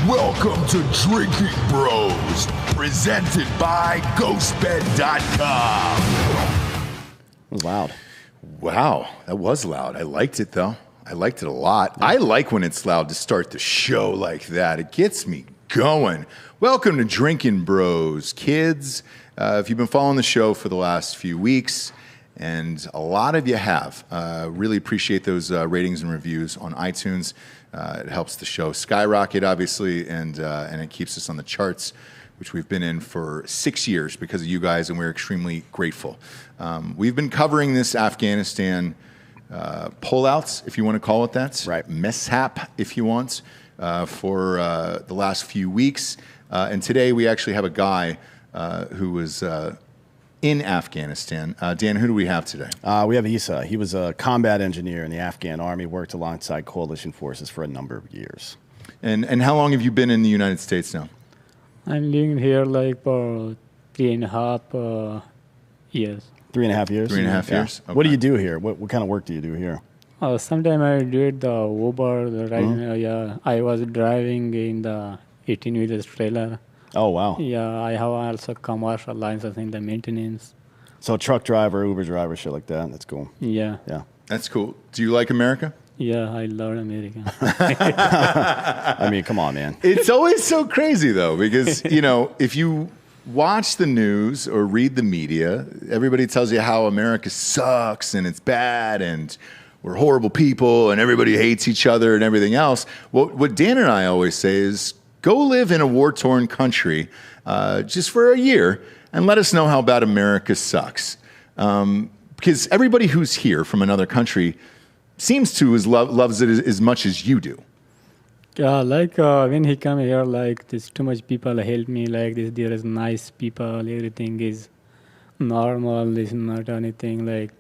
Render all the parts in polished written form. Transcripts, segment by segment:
Welcome to Drinking Bros, presented by GhostBed.com. It was loud. Wow, that was loud. I liked it, though. I liked it a lot. I like when it's loud to start the show like that. It gets me going. Welcome to Drinkin' Bros, kids. If you've been following the show for the last few weeks, and a lot of you have, really appreciate those ratings and reviews on iTunes. It helps the show skyrocket, obviously, and it keeps us on the charts, which we've been in for 6 years because of you guys, and we're extremely grateful. We've been covering this Afghanistan pullouts, if you want to call it that, right? Mishap, if you want, for the last few weeks. And today we actually have a guy who was in Afghanistan. Dan, who do we have today? We have Issa. He was a combat engineer in the Afghan Army, worked alongside coalition forces for a number of years. And how long have you been in the United States now? I'm living here like for 3.5 years. 3.5 years? 3.5 years? Okay. What do you do here? What kind of work do you do here? Sometimes I did the Uber, I was driving in the 18-wheeler trailer. Oh, wow. Yeah, I have also commercial license in the maintenance. So truck driver, Uber driver, shit like that. That's cool. Yeah. Yeah. That's cool. Do you like America? Yeah, I love America. I mean, come on, man. It's always so crazy, though, because, you know, if you watch the news or read the media, everybody tells you how America sucks and it's bad and we're horrible people and everybody hates each other and everything else. What Dan and I always say is, go live in a war-torn country just for a year and let us know how bad America sucks. Because everybody who's here from another country seems to loves it as much as you do. Yeah, like when he come here, like there's too much people help me. Like this, there is nice people. Everything is normal. There's not anything like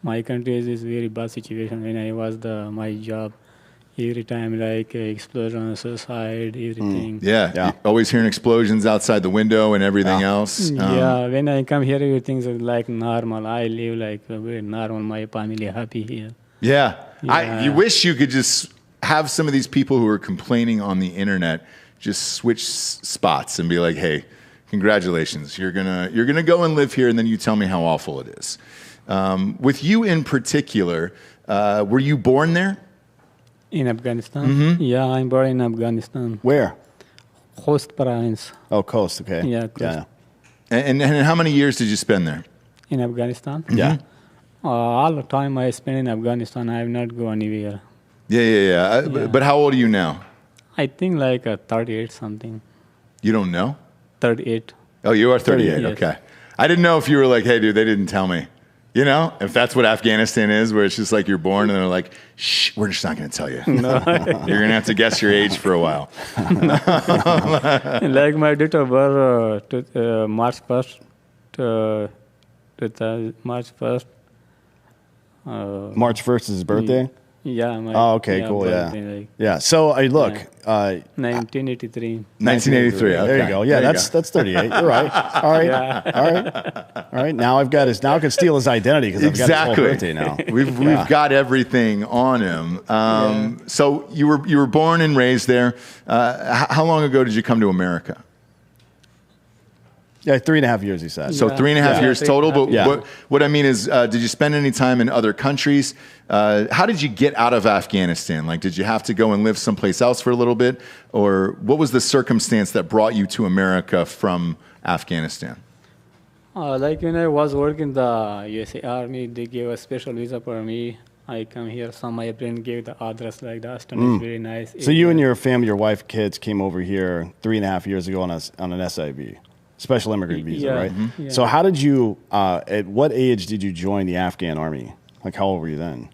my country is very bad situation. When I was my job. Every time, like explosion, suicide, everything. Yeah. You're always hearing explosions outside the window and everything else. Yeah, when I come here, everything's like normal. I live like very normal. My family happy here. Yeah. You wish you could just have some of these people who are complaining on the internet just switch spots and be like, "Hey, congratulations! You're gonna go and live here, and then you tell me how awful it is." With you in particular, were you born there? In Afghanistan? Mm-hmm. Yeah, I'm born in Afghanistan. Where? Coast province. Oh, coast, okay. Yeah, coast. Yeah. And how many years did you spend there? In Afghanistan? Yeah. All the time I spent in Afghanistan, I have not gone anywhere. Yeah. But how old are you now? I think like 38 something. You don't know? 38. Oh, you are 38, Yes. okay. I didn't know if you were like, hey, dude, they didn't tell me. You know, if that's what Afghanistan is, where it's just like you're born and they're like, shh, we're just not going to tell you. No. You're going to have to guess your age for a while. Like my date of birth, March 1st, March 1st. March 1st is his birthday? Yeah. Oh, okay, cool, birthday, yeah. So, look. 1983. 1983, okay. There you go. Yeah, that's 38. You're right. All right. Yeah. All right. Now I can steal his identity because I've got his whole birthday now. We've got everything on him. So you were born and raised there. How long ago did you come to America? Yeah, 3.5 years, he said. So 3.5 years total. But Yeah. what I mean is, did you spend any time in other countries? How did you get out of Afghanistan? Like, did you have to go and live someplace else for a little bit? Or what was the circumstance that brought you to America from Afghanistan? Like when I was working the USA Army, they gave a special visa for me. I come here, my friend gave the address like that. And it's very nice. So you and your family, your wife, kids came over here 3.5 years ago on an SIV. Special immigrant visa, right? Mm-hmm. Yeah. So how did you, at what age did you join the Afghan Army? Like how old were you then?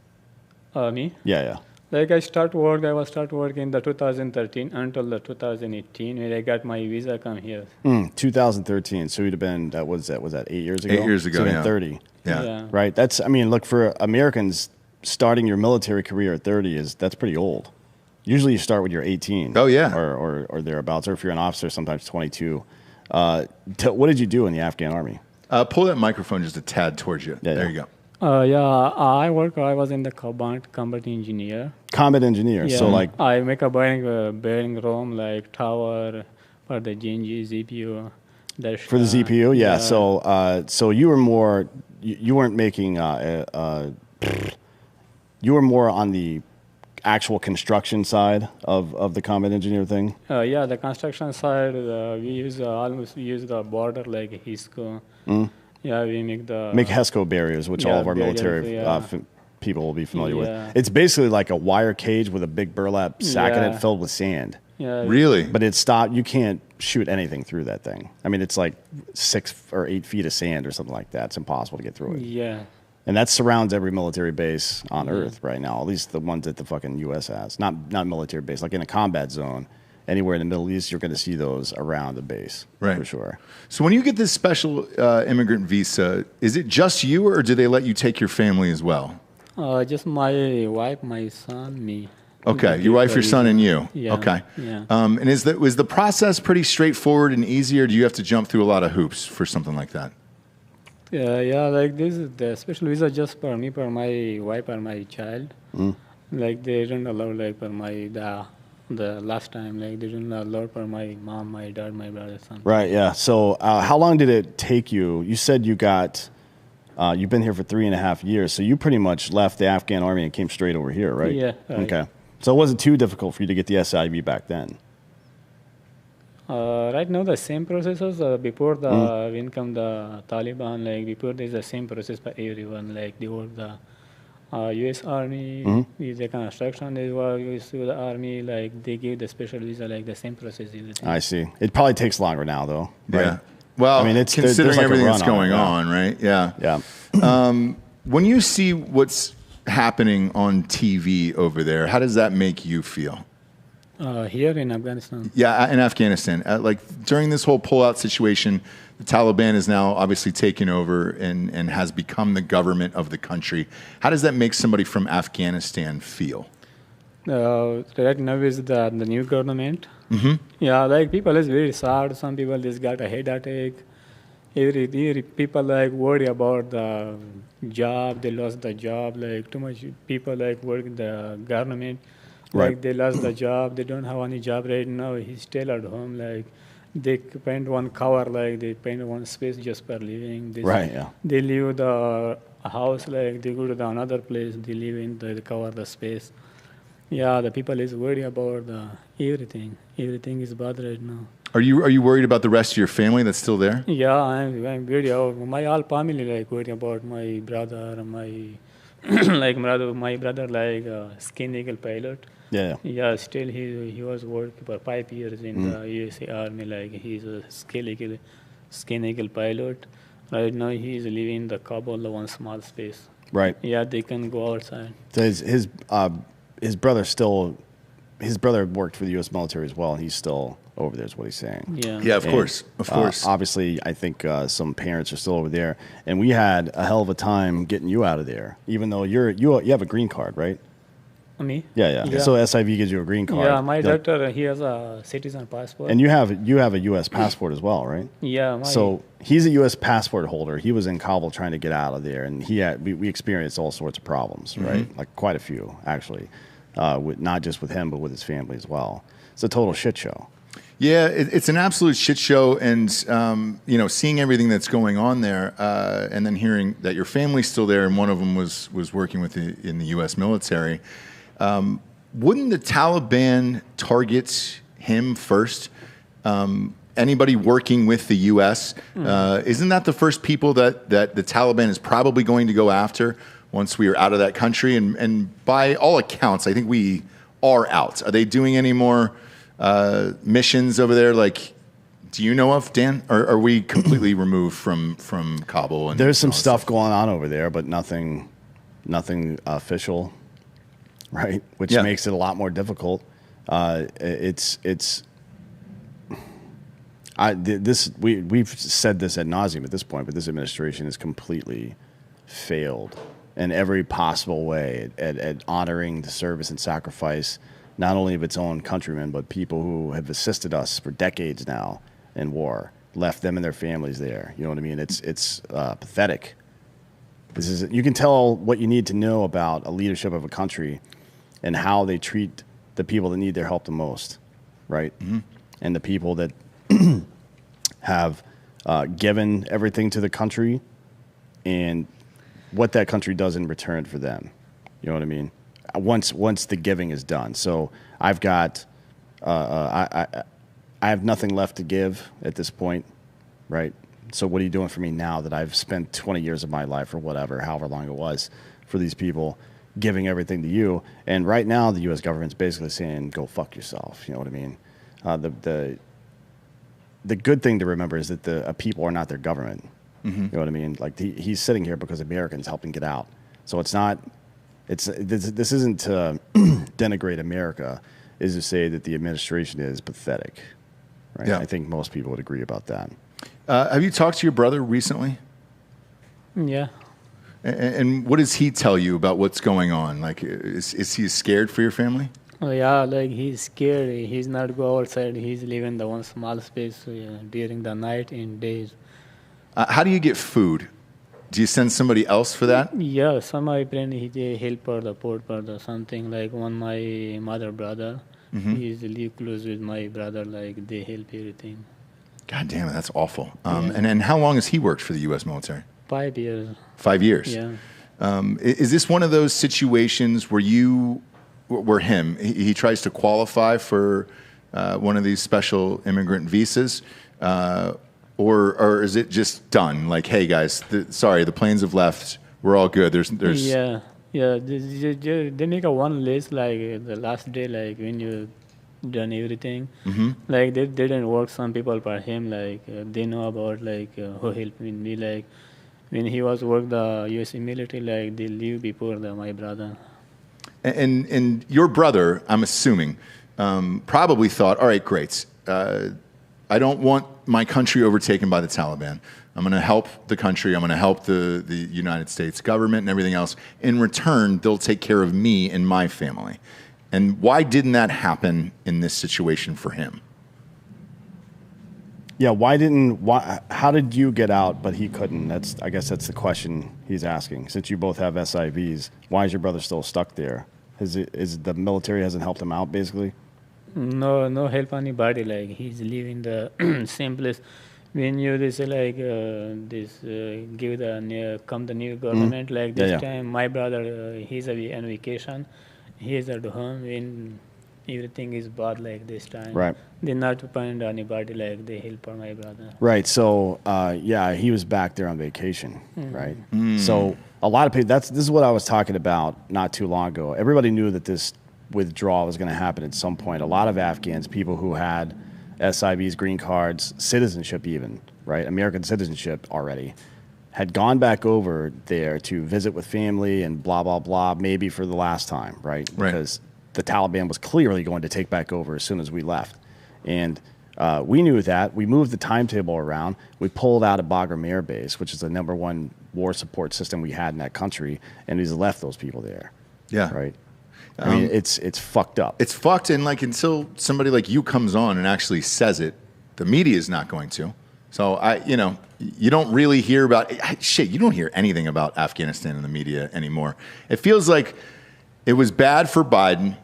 Me? Yeah. Like I start work in the 2013 until the 2018 when I got my visa come here. 2013. So you'd have been, was that 8 years ago? 8 years ago, so yeah. 30. Yeah. Right? Look, for Americans, starting your military career at 30 that's pretty old. Usually you start when you're 18. Oh, yeah. Or thereabouts. Or if you're an officer, sometimes 22. What did you do in the Afghan Army? Pull that microphone just a tad towards you. Yeah, there yeah. you go. Yeah, I was in the combat engineer. Combat engineer. Yeah, So like I make a bearing room like tower for the GNG ZPU. for the ZPU, yeah. So you were more you weren't making you were more on the actual construction side of the combat engineer thing. Yeah, the construction side, we use the border like Hisco. Yeah, we make Make HESCO barriers, which all of our barriers, military yeah. people will be familiar Yeah. with. It's basically like a wire cage with a big burlap sack in it Yeah. filled with sand. Yeah, Really? But it's stopped. You can't shoot anything through that thing. I mean, it's like 6 or 8 feet of sand or something like that. It's impossible to get through it. yeah, And that surrounds every military base on Earth right now, at least the ones that the fucking U.S. has. Not military base. Like in a combat zone, anywhere in the Middle East, you're going to see those around the base, Right. for sure. So when you get this special immigrant visa, is it just you, or do they let you take your family as well? just my wife, my son, me. Okay, your wife, your son, and you. Yeah, Okay. yeah. And was the process pretty straightforward and easy, or do you have to jump through a lot of hoops for something like that? Yeah, like this is the special visa just for me, for my wife or my child. Like they don't allow like for my the last time, like they didn't allow for my mom, my dad, my brother, son. Right, yeah. So how long did it take you? You said you got, you've been here for 3.5 years, so you pretty much left the Afghan Army and came straight over here, right? Yeah. Right. Okay. So it wasn't too difficult for you to get the SIV back then? Right now, the same processes before the when come the Taliban, like before there's the same process for everyone, like they were the U.S. Army, with the construction, they were used to the Army, like they give the special visa, like the same process, everything. I see. It probably takes longer now, though. Right? Yeah. Well, I mean, it's considering there's like a everything that's run on going it, yeah. on, right? Yeah. Yeah. When you see what's happening on TV over there, how does that make you feel? Here in Afghanistan. Yeah, in Afghanistan. Like during this whole pullout situation, the Taliban is now obviously taken over and has become the government of the country. How does that make somebody from Afghanistan feel? Right now is the new government. Yeah, like people is very sad. Some people just got a head attack. Every people like worry about the job. They lost the job. Like too much people like work in the government. Right. Like they lost the job. They don't have any job right now. He's still at home. Like they paint one cover. Like they paint one space just for living. Right, yeah. They leave the house. Like they go to the another place. They live in the cover the space. Yeah, the people is worried about the everything. Everything is bad right now. Are you worried about the rest of your family that's still there? Yeah, I'm worried about my all family. Like worried about my brother, my my brother like skin eagle pilot. Yeah. Yeah, still he was working for 5 years in the USA Army. Like he's a skin eagle pilot. Right now he is living in the Kabul, the one small space. Right. Yeah, they can go outside. So his brother worked for the U.S. military as well, and he's still over there, is what he's saying. Yeah. Yeah, of And, course. obviously, I think some parents are still over there, and we had a hell of a time getting you out of there, even though you have a green card, right? Me? Yeah. So SIV gives you a green card. Yeah, my doctor he has a citizen passport. And you have a U.S. passport as well, right? Yeah. So he's a U.S. passport holder. He was in Kabul trying to get out of there, and we experienced all sorts of problems, right? Like quite a few, actually, with not just with him, but with his family as well. It's a total shit show. Yeah, it's an absolute shit show, and seeing everything that's going on there, and then hearing that your family's still there, and one of them was working in the U.S. military. Wouldn't the Taliban target him first? Anybody working with the U.S., isn't that the first people that the Taliban is probably going to go after once we are out of that country? And by all accounts, I think we are out. Are they doing any more missions over there? Like, do you know of, Dan? Or are we completely removed from Kabul? And There's some all that stuff going on over there, but nothing official, right? Which makes it a lot more difficult. We've said this ad nauseum at this point, but this administration has completely failed in every possible way at honoring the service and sacrifice, not only of its own countrymen, but people who have assisted us for decades now in war, left them and their families there. You know what I mean? It's pathetic. This is you can tell what you need to know about a leadership of a country and how they treat the people that need their help the most, right? Mm-hmm. And the people that have given everything to the country and what that country does in return for them. You know what I mean? Once the giving is done. So I've got, I have nothing left to give at this point, right? So what are you doing for me now that I've spent 20 years of my life or whatever, however long it was, for these people, giving everything to you? And right now the U.S. government's basically saying, go fuck yourself. You know what I mean? The good thing to remember is that the people are not their government. Mm-hmm. You know what I mean? Like he's sitting here because Americans helped him get out. So it's not, this isn't to denigrate America, is to say that the administration is pathetic, right? Yeah. I think most people would agree about that. Have you talked to your brother recently? Yeah. And what does he tell you about what's going on? Like, is he scared for your family? Oh, yeah, like he's scared. He's not go outside. He's living in the one small space during the night and days. How do you get food? Do you send somebody else for that? Yeah, some my friend he help for the port for the something like one my mother brother. Mm-hmm. He's live close with my brother. Like they help everything. God damn it, that's awful. And how long has he worked for the U.S. military? 5 years. 5 years. Yeah. Is this one of those situations where he tries to qualify for one of these special immigrant visas, or is it just done? Like, hey guys, the planes have left. We're all good. There's. Yeah. They make a one list like the last day, like when you done everything. Mm-hmm. Like they didn't work. Some people for him, like they know about like who helped me. Like when he was work the U.S. military, like they leave before my brother. And your brother, I'm assuming, probably thought, all right, great. I don't want my country overtaken by the Taliban. I'm going to help the country. I'm going to help the United States government and everything else. In return, they'll take care of me and my family. And why didn't that happen in this situation for him? Yeah, how did you get out, but he couldn't? I guess that's the question he's asking. Since you both have SIVs, why is your brother still stuck there? Is the military hasn't helped him out, basically? No help anybody. Like he's living the same place. When you give the new government, mm-hmm. like this time, my brother he's on vacation. He's at home when everything is bad like this time. Right. They not find anybody like they help my brother. Right. So he was back there on vacation, mm-hmm. right? Mm. So a lot of people. This is what I was talking about not too long ago. Everybody knew that this withdrawal was going to happen at some point. A lot of Afghans, people who had SIVs, green cards, citizenship even, right? American citizenship already, had gone back over there to visit with family and blah, blah, blah, maybe for the last time, right? Because the Taliban was clearly going to take back over as soon as we left. And we knew that. We moved the timetable around. We pulled out of Bagram Air Base, which is the #1 war support system we had in that country, and he's left those people there. Yeah. Right? I mean, it's fucked up. It's fucked, and like until somebody like you comes on and actually says it, the media is not going to. So you don't really hear about shit. You don't hear anything about Afghanistan in the media anymore. It feels like it was bad for Biden,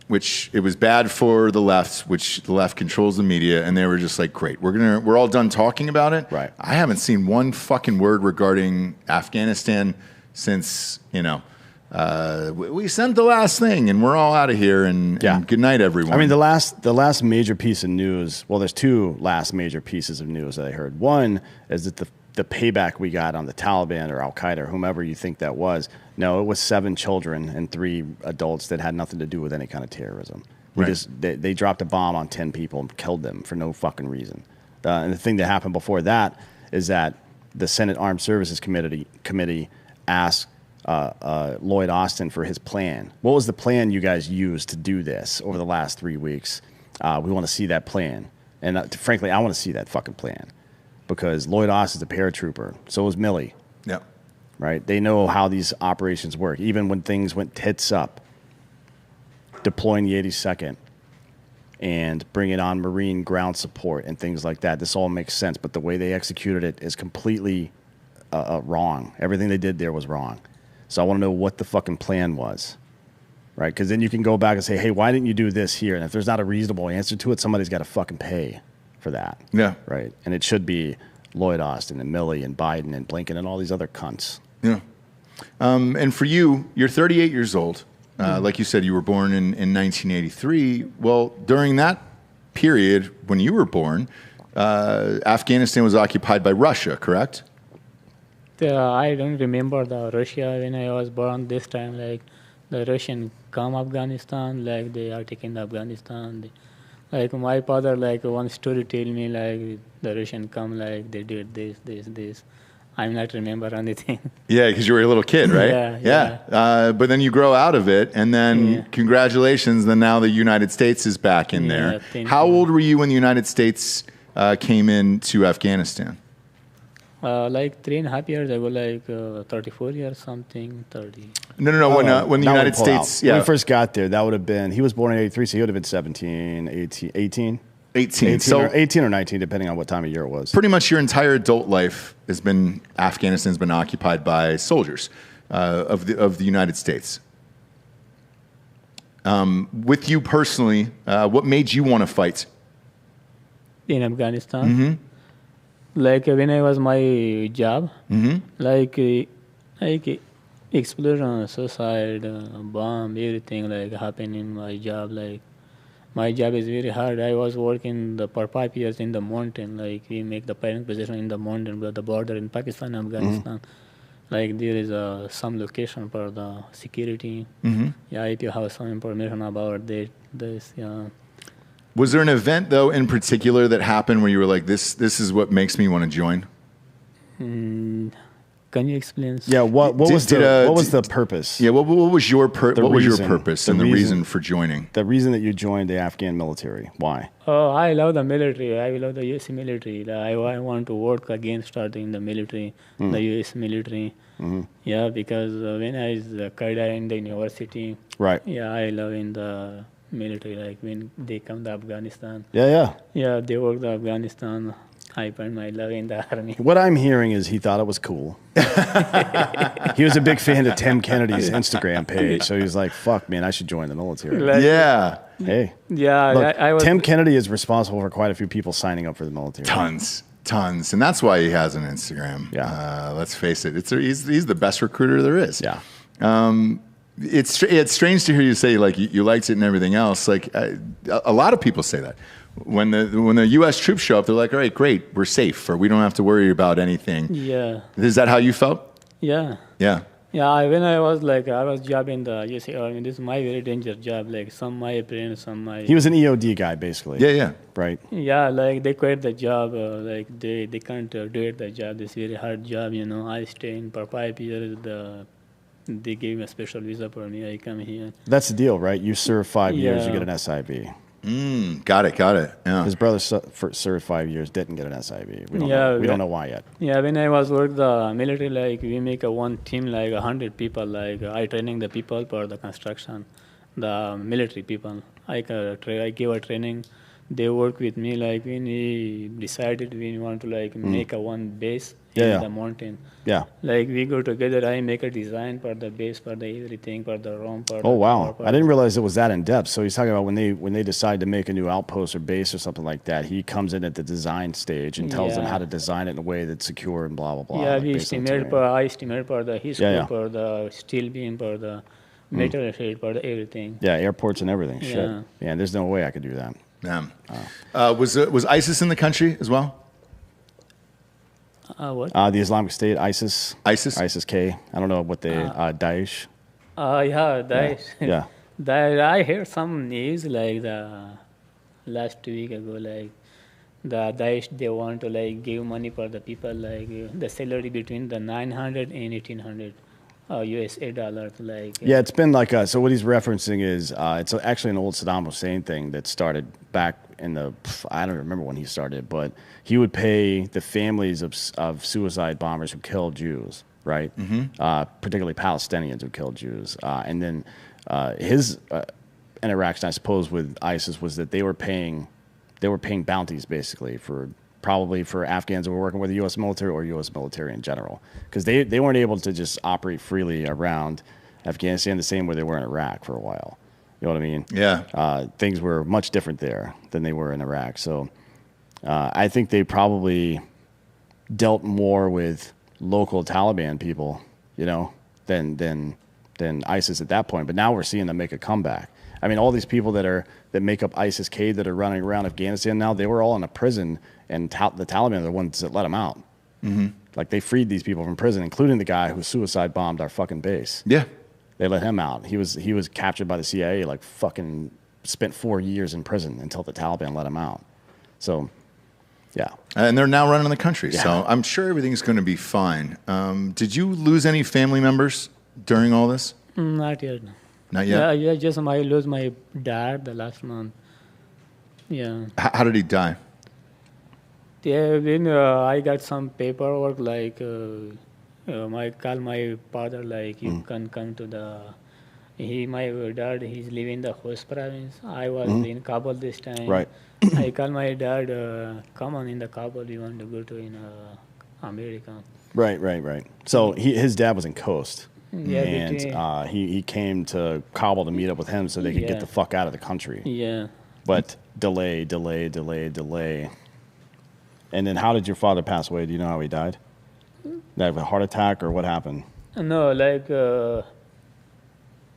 which it was bad for the left, which the left controls the media, and they were just like, great, we're all done talking about it. Right. I haven't seen one fucking word regarding Afghanistan since we sent the last thing and we're all out of here and good night, everyone. I mean, the last major piece of news, well, there's two last major pieces of news that I heard. One is that the payback we got on the Taliban or Al-Qaeda or whomever you think that was, no, it was 7 children and 3 adults that had nothing to do with any kind of terrorism. They dropped a bomb on 10 people and killed them for no fucking reason. And the thing that happened before that is that the Senate Armed Services Committee asked Lloyd Austin for his plan. What was the plan you guys used to do this over the last 3 weeks? We want to see that plan. And frankly, I want to see that fucking plan because Lloyd Austin's a paratrooper. So is Milley. Yeah. Right? They know how these operations work. Even when things went tits up, deploying the 82nd and bringing on Marine ground support and things like that. This all makes sense, but the way they executed it is completely wrong. Everything they did there was wrong. So I want to know what the fucking plan was, right? Because then you can go back and say, hey, why didn't you do this here? And if there's not a reasonable answer to it, somebody's got to fucking pay for that. Yeah. Right. And it should be Lloyd Austin and Milley and Biden and Blinken and all these other cunts. Yeah. And for you, you're 38 years old. Like you said, you were born in 1983. Well, during that period when you were born, Afghanistan was occupied by Russia, correct? I don't remember the Russia when I was born this time. Like the Russian come Afghanistan, like they are taking Afghanistan. Like my father, like one story tell me, like the Russian come, like they did this. I'm not remember anything. Yeah, because you were a little kid, right? Yeah. But then you grow out of it, and then congratulations. Then now the United States is back in there. How old were you when the United States came into Afghanistan? Like 3.5 years ago, like 34 years something, 30. No. When the United States, when he first got there, that would have been, he was born in 83, so he would have been 17, 18. 18. So 18 or 19, depending on what time of year it was. Pretty much your entire adult life has been, Afghanistan's been occupied by soldiers of the United States. With you personally, what made you want to fight? In Afghanistan? Like when I was my job, like explosion, suicide, bomb, everything like happened in my job. Like my job is very hard. I was working for 5 years in the mountain. Like we make the parent position in the mountain, but the border in Pakistan and Afghanistan. Like there is some location for the security. Yeah, if you have some information about this. Was there an event, though, in particular that happened where you were like, this is what makes me want to join? Can you explain? Yeah, what was the purpose? Yeah, what was your purpose and the reason for joining? The reason that you joined the Afghan military. Why? Oh, I love the military. I love the U.S. military. I want to work again, starting the military, the U.S. military. Yeah, because when I was a kid in the university, right? Yeah, I love in the military, like when they come to Afghanistan. Yeah, they work in Afghanistan. I find my love in the army. What I'm hearing is he thought it was cool. He was a big fan of Tim Kennedy's Instagram page, so he was like, fuck, man, I should join the military. Hey. Yeah, look, I was... Tim Kennedy is responsible for quite a few people signing up for the military. Tons. And that's why he has an Instagram. Yeah. Let's face it. He's the best recruiter there is. Yeah. It's strange to hear you say like you liked it and everything else. Like a lot of people say that when the U.S. troops show up, they're like, all right, great, we're safe, or we don't have to worry about anything. Yeah. Is that how you felt? Yeah. Yeah. Yeah. When I was job in the U.S. Army. This is my very dangerous job. Like my friends, He was an EOD guy, basically. Yeah. Right. Yeah, like they quit the job. Like they can't do it. The job. This very hard job. I stay in for 5 years. They gave me a special visa for me. I come here. That's the deal, right? You serve 5 years, you get an SIV. Got it. Yeah. His brother served 5 years, didn't get an SIV. We don't know why yet. Yeah, when I was with the military, like we make one team, like 100 people. Like I training the people for the construction, the military people. I give a training. They work with me. Like when we decided we want to make one base in the mountain. Yeah. Like we go together. I make a design for the base, for the everything, for the room. For wow! I didn't realize it was that in depth. So he's talking about when they decide to make a new outpost or base or something like that. He comes in at the design stage and tells them how to design it in a way that's secure and blah blah blah. Yeah, I estimate for the history, for the steel beam, for the metal sheet, for the everything. Yeah, airports and everything. Yeah. Shit. Yeah, there's no way I could do that. Yeah. Was ISIS in the country as well? What? The Islamic State, ISIS. ISIS-K. I don't know what they, Daesh. Daesh. Yeah. I heard some news like the last week ago, like the Daesh, they want to give money for the people, like the salary between the 900 and 1800 USA dollars. Yeah, it's been like, so what he's referencing is, it's actually an old Saddam Hussein thing that started back in I don't remember when he started, but he would pay the families of suicide bombers who killed Jews, right? Particularly Palestinians who killed Jews. And then his interaction, I suppose, with ISIS was that they were paying bounties basically for probably for Afghans who were working with the U.S. military or U.S. military in general, because they weren't able to just operate freely around Afghanistan the same way they were in Iraq for a while. You know what I mean? Yeah. Things were much different there than they were in Iraq. So I think they probably dealt more with local Taliban people, you know, than ISIS at that point. But now we're seeing them make a comeback. I mean, all these people that make up ISIS-K that are running around Afghanistan now, they were all in a prison, and the Taliban are the ones that let them out. Mm-hmm. Like, they freed these people from prison, including the guy who suicide bombed our fucking base. Yeah. They let him out. He was captured by the CIA, like fucking spent 4 years in prison until the Taliban let him out. So, yeah. And they're now running the country, Yeah. so I'm sure everything's going to be fine. Did you lose any family members during all this? Not yet. Not yet? Yeah, just I lost my dad the last month. Yeah. How did he die? Yeah, when I got some paperwork, like I call my father, like you can come to my dad, he's living the host province. I was in Kabul this time. Right. I call my dad, come on in the Kabul, we want to go to America. Right. So his dad was in Coast. Yeah, And he came to Kabul to meet up with him so they could get the fuck out of the country. Yeah. But delay. And then how did your father pass away? Do you know how he died? Did he have a heart attack or what happened? No, like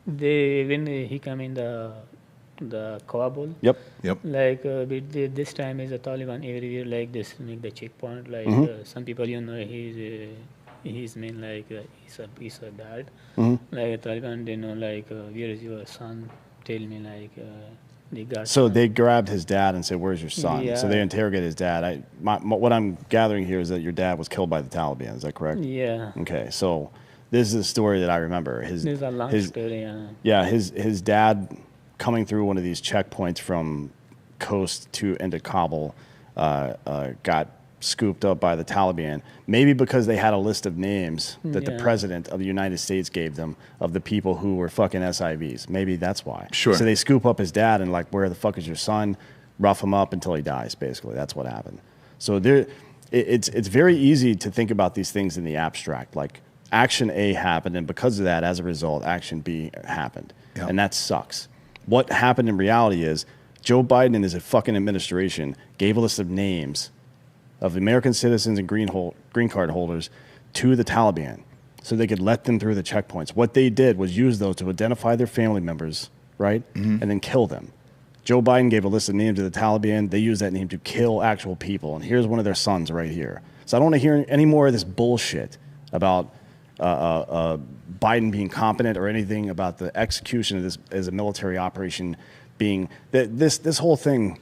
when he come in the Kabul. Yep. Like this time is a Taliban everywhere, like this make the checkpoint. Like some people, he's mean like Issa dad. Like Taliban, they know like where is your son? Tell me like they got. So they grabbed his dad and said, "Where's your son?" Yeah. So they interrogated his dad. What I'm gathering here is that your dad was killed by the Taliban. Is that correct? Yeah. Okay, so this is a story that I remember. This is a long story. Yeah, his dad coming through one of these checkpoints from Coast into Kabul got scooped up by the Taliban, maybe because they had a list of names that the president of the United States gave them of the people who were fucking SIVs. Maybe that's why. Sure. So they scoop up his dad and like, where the fuck is your son? Rough him up until he dies, basically. That's what happened. So it's very easy to think about these things in the abstract. Like, action A happened, and because of that, as a result, action B happened. Yep. And that sucks. What happened in reality is Joe Biden and his fucking administration gave a list of names of American citizens and green card holders to the Taliban so they could let them through the checkpoints. What they did was use those to identify their family members, right? And then kill them. Joe Biden gave a list of names to the Taliban. They used that name to kill actual people. And here's one of their sons right here. So I don't want to hear any more of this bullshit about Biden being competent or anything about the execution of this as a military operation being this whole thing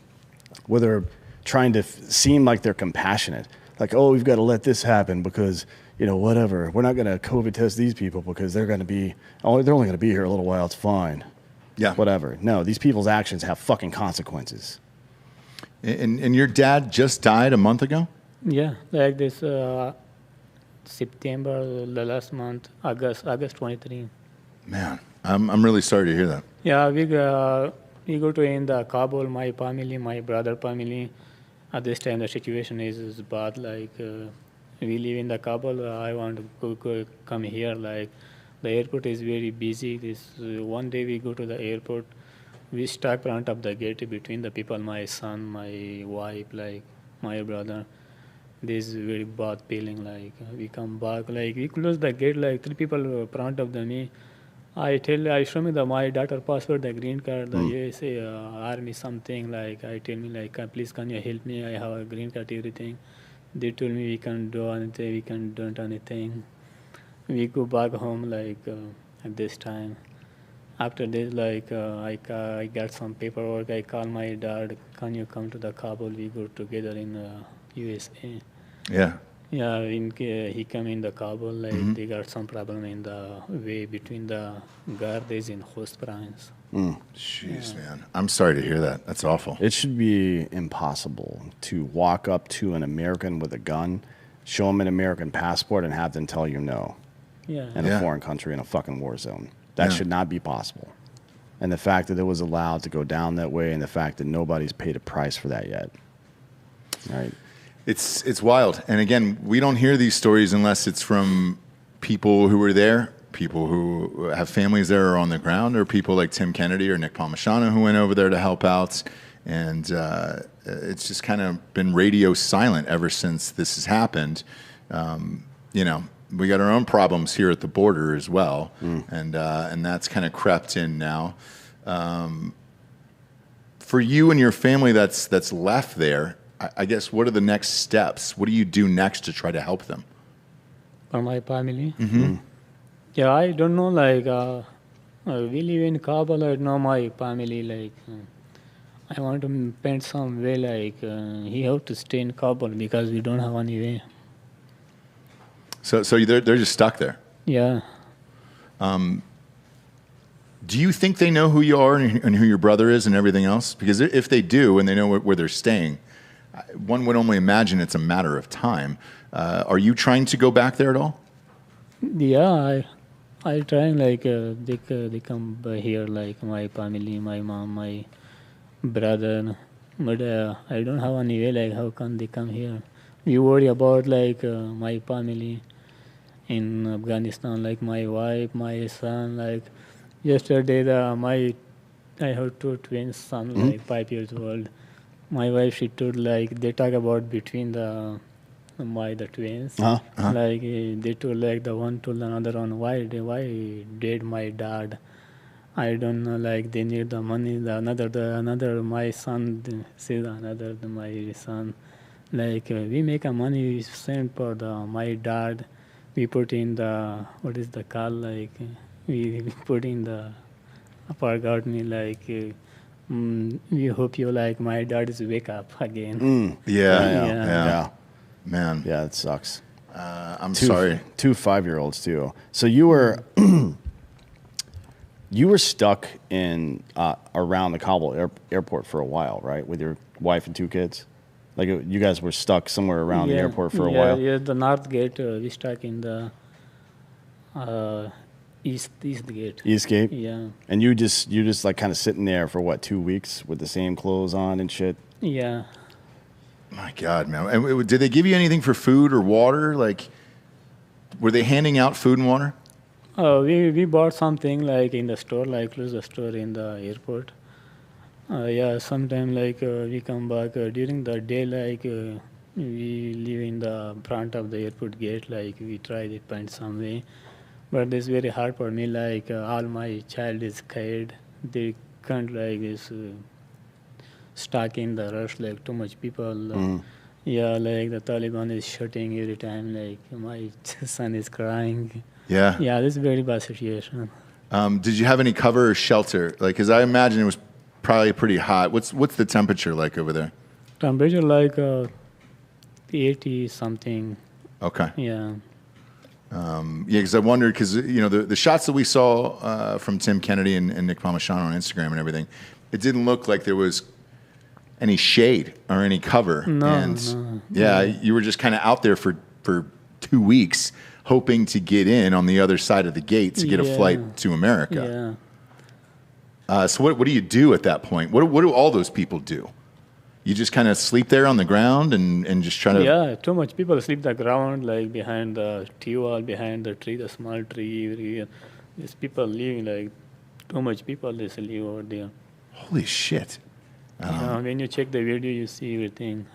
where they're trying to seem like they're compassionate, like, oh, we've got to let this happen because, you know, whatever, we're not going to COVID test these people because they're only going to be here a little while, it's fine. Yeah. Whatever. No, these people's actions have fucking consequences. And your dad just died a month ago? Yeah, like this September, the last month, August 23. Man, I'm really sorry to hear that. Yeah, we go to in the Kabul, my family, my brother family. At this time, the situation is bad. Like we live in the Kabul. I want to go come here. Like the airport is very busy. This one day we go to the airport. We stuck front of the gate between the people. My son, my wife, like my brother. This is very bad feeling. Like we come back. Like we close the gate. Like 3 people front of me. I show me my daughter passport, the green card, the USA Army something. Like I tell me like, please can you help me? I have a green card, everything. They told me we can't do anything. We can't do anything. We go back home like at this time. After this, like I got some paperwork. I call my dad. Can you come to the Kabul? We go together in USA. Yeah. Yeah, he came in the Kabul, like they got some problem in the way between the guards in host province. Jeez, man. I'm sorry to hear that. That's awful. It should be impossible to walk up to an American with a gun, show them an American passport, and have them tell you no Yeah. in a foreign country in a fucking war zone. That should not be possible. And the fact that it was allowed to go down that way, and the fact that nobody's paid a price for that yet. Right? It's wild. And again, we don't hear these stories unless it's from people who were there, people who have families there or on the ground, or people like Tim Kennedy or Nick Palmisano who went over there to help out. And it's just kind of been radio silent ever since this has happened. You know, we got our own problems here at the border as well, and that's kind of crept in now. For you and your family that's left there, I guess, what are the next steps? What do you do next to try to help them? For my family? Mm-hmm. Yeah, I don't know, like, we live in Kabul, I know my family, like, I want to spend some way, like, he have to stay in Kabul because we don't have any way. So they're just stuck there. Yeah. Do you think they know who you are and who your brother is and everything else? Because if they do and they know where they're staying, one would only imagine it's a matter of time. Are you trying to go back there at all? Yeah, I trying, like, they come by here, like, my family, my mom, my brother, but I don't have any way, like, how can they come here? We worry about, like, my family in Afghanistan, like my wife, my son, like, yesterday I have two twins son, like 5 years old. My wife, she told, like, they talk about between the twins, like they told, like, the one told another one, why did my dad? I don't know, like, they need the money. The another my son says another my son, like, we make a money, we send for my dad. We put in the what is the call, like, we put in the, I forgot me, like, we hope you, like, my dad is wake up again. Yeah. Man. Yeah, it sucks. I'm sorry. 2 5-year-olds too. So you were you were stuck in around the Kabul airport for a while, right? With your wife and 2 kids? Like, you guys were stuck somewhere around the airport for a while? Yeah, the north gate, we stuck in the east gate. East gate? Yeah. And you just like kind of sitting there for what, 2 weeks with the same clothes on and shit? Yeah. My God, man. And did they give you anything for food or water? Like, were they handing out food and water? We bought something, like, in the store, like, close the store in the airport. Yeah, sometime, like, we come back during the day, like, we live in the front of the airport gate, like, we try to find some way. But it's very hard for me, like, all my child is scared. They can't, like, this stuck in the rush, like, too much people. Yeah, like, the Taliban is shooting every time, like, my son is crying. Yeah. Yeah, this is a very bad situation. Did you have any cover or shelter? Like, because I imagine it was probably pretty hot. What's the temperature like over there? Temperature, like, 80 something. Okay. Yeah. Yeah, because I wondered, because, you know, the shots that we saw from Tim Kennedy and Nick Palmisano on Instagram and everything, it didn't look like there was any shade or any cover. No. Yeah, you were just kind of out there for 2 weeks, hoping to get in on the other side of the gate to get a flight to America. Yeah. So what do you do at that point? What do all those people do? You just kind of sleep there on the ground and just try to... Yeah, too much people sleep the ground, like, behind the tea wall, behind the tree, the small tree. These people live, like, too much people, they sleep over there. Holy shit. When you check the video, you see everything.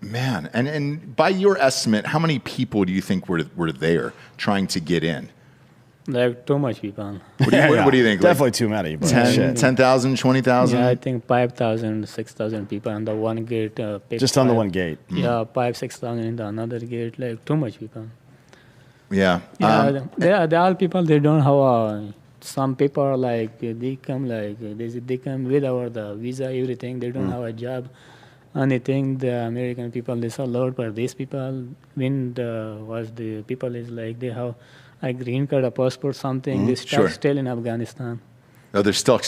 Man, and by your estimate, how many people do you think were there trying to get in? Like, too much people. What do you think? Definitely too many. But 10,000, 20,000? Yeah, I think 5,000, 6,000 people on the one gate. Just on the one gate? Yeah, 5,000, 6,000 in the another gate. Like, too much people. Yeah. They all people, they don't have some people, like, they come, like, they come without the visa, everything. They don't have a job. Anything, the American people, they saw loud, but these people, when the people is like, they have a green card, a passport, something, they stuck still in Afghanistan. Oh, they're still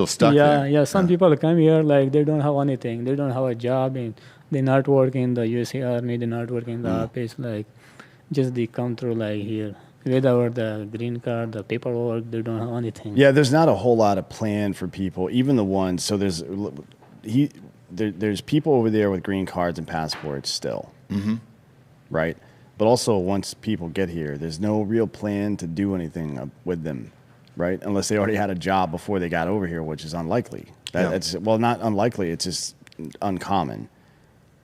stuck there. Yeah, some people come here, like, they don't have anything. They don't have a job, and they're not working in the USA Army, they're not working in the office, like, just they come through, like, here. Without the green card, the paperwork, they don't have anything. Yeah, there's not a whole lot of plan for people, even the ones, so there's people over there with green cards and passports still, right? But also, once people get here, there's no real plan to do anything with them, right? Unless they already had a job before they got over here, which is unlikely. It's not unlikely. It's just uncommon.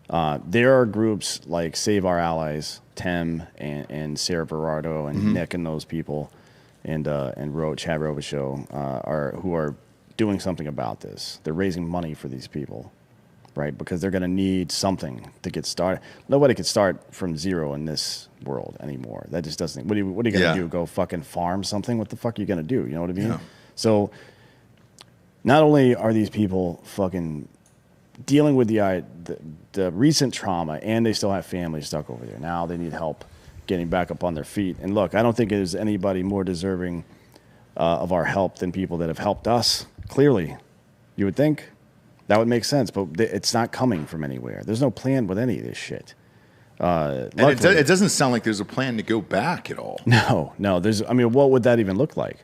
There are groups like Save Our Allies, Tem and Sarah Berardo and Nick and those people, and Chad Robichaux who are doing something about this. They're raising money for these people, right? Because they're going to need something to get started. Nobody could start from zero in this world anymore. That just doesn't. What are you going to do? Go fucking farm something? What the fuck are you going to do? You know what I mean? Yeah. So not only are these people fucking dealing with the recent trauma, and they still have families stuck over there. Now they need help getting back up on their feet. And look, I don't think there's anybody more deserving of our help than people that have helped us. Clearly, you would think that would make sense, but it's not coming from anywhere. There's no plan with any of this shit. And it doesn't sound like there's a plan to go back at all. No. What would that even look like?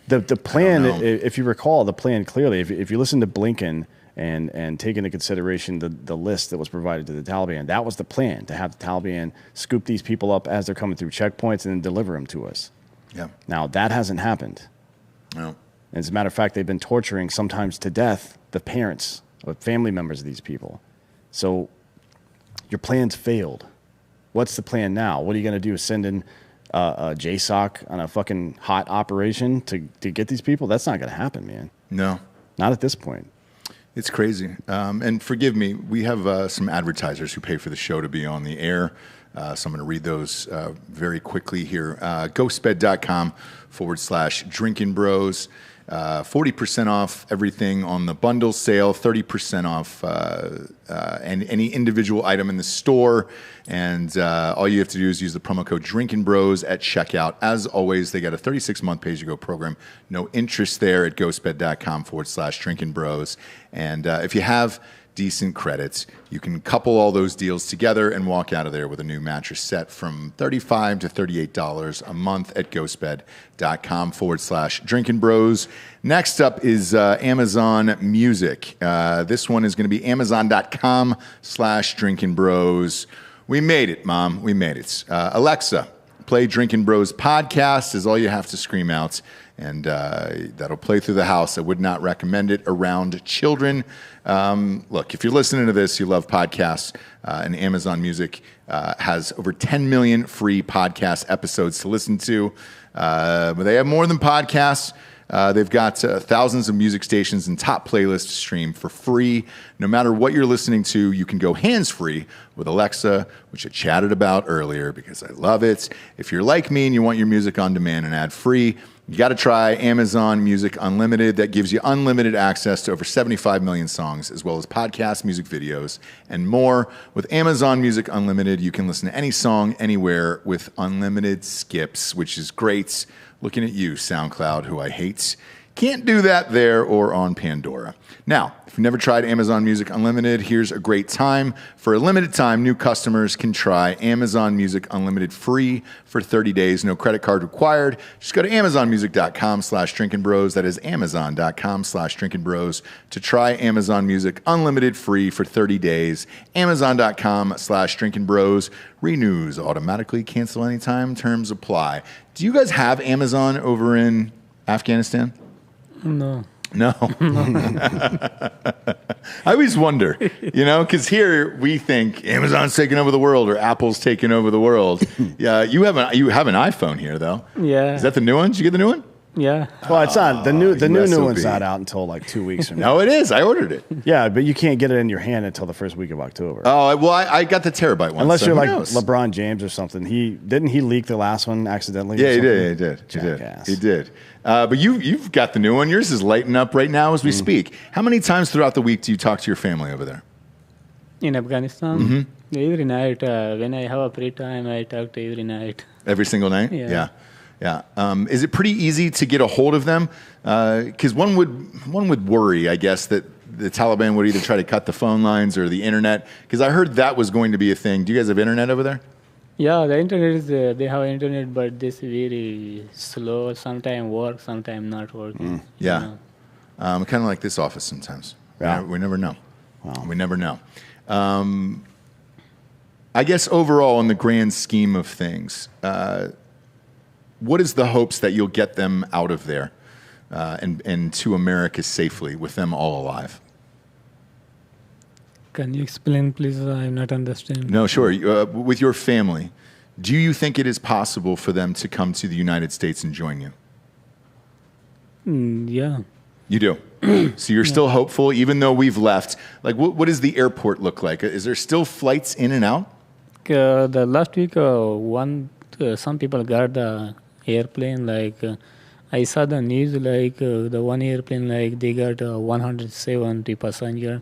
The plan, if you recall, the plan clearly, if you listen to Blinken and take into consideration the list that was provided to the Taliban, that was the plan, to have the Taliban scoop these people up as they're coming through checkpoints and then deliver them to us. Yeah. Now, that hasn't happened. No. As a matter of fact, they've been torturing, sometimes to death, the parents or family members of these people. So your plan's failed. What's the plan now? What are you going to do? Send in a JSOC on a fucking hot operation to get these people? That's not going to happen, man. No. Not at this point. It's crazy. And forgive me, we have some advertisers who pay for the show to be on the air. So I'm going to read those very quickly here. Ghostbed.com/Drinkin Bros. 40% off everything on the bundle sale, 30% off and any individual item in the store. And all you have to do is use the promo code Drinkin Bros at checkout. As always, they got a 36-month pay-as-you-go program. No interest there at ghostbed.com/Drinkin Bros. And if you have decent credits, you can couple all those deals together and walk out of there with a new mattress set from $35 to $38 a month at ghostbed.com/Drinkin Bros. Next up is Amazon Music. This one is going to be amazon.com/Drinkin Bros. We made it, Mom. We made it. Alexa, play Drinkin Bros podcast is all you have to scream out, and that'll play through the house. I would not recommend it around children. Look, if you're listening to this, you love podcasts, and Amazon Music has over 10 million free podcast episodes to listen to. But they have more than podcasts. They've got thousands of music stations and top playlists to stream for free. No matter what you're listening to, you can go hands-free with Alexa, which I chatted about earlier because I love it. If you're like me and you want your music on demand and ad-free, you got to try Amazon Music Unlimited. That gives you unlimited access to over 75 million songs, as well as podcasts, music videos, and more. With Amazon Music Unlimited, you can listen to any song anywhere with unlimited skips, which is great. Looking at you, SoundCloud, who I hate. Can't do that there or on Pandora. Now, if you've never tried Amazon Music Unlimited, here's a great time. For a limited time, new customers can try Amazon Music Unlimited free for 30 days. No credit card required. Just go to amazonmusic.com/Drinkin Bros. That is amazon.com/Drinkin Bros to try Amazon Music Unlimited free for 30 days. Amazon.com/Drinkin Bros. Renews automatically. Cancel anytime. Terms apply. Do you guys have Amazon over in Afghanistan? No. No. I always wonder, because here we think Amazon's taking over the world or Apple's taking over the world. Yeah, you have an iPhone here, though. Yeah. Is that the new one? Did you get the new one? Yeah. Well, it's not the new one's not out until like 2 weeks from now. No, it is. I ordered it. Yeah, but you can't get it in your hand until the first week of October. Oh, well, I got the terabyte one. Unless you're like LeBron James or something. Didn't he leak the last one accidentally? Yeah, he did. He did. But you've got the new one. Yours is lighting up right now as we speak. How many times throughout the week do you talk to your family over there? In Afghanistan? Every night. When I have a free time, I talk to every night. Every single night? Yeah. Is it pretty easy to get a hold of them? Because one would worry, I guess, that the Taliban would either try to cut the phone lines or the internet. Because I heard that was going to be a thing. Do you guys have internet over there? Yeah, the internet is there. They have internet, but this very slow. Sometimes work, sometimes not working. Yeah. Kind of like this office sometimes. Yeah. We never know. Wow. We never know. I guess overall, in the grand scheme of things, what is the hopes that you'll get them out of there and to America safely with them all alive? Can you explain, please? I'm not understanding. No, sure. With your family, do you think it is possible for them to come to the United States and join you? Yeah. You do. So you're still hopeful, even though we've left. Like, what does the airport look like? Is there still flights in and out? The last week, some people got the airplane. I saw the news. The one airplane, they got 170 passenger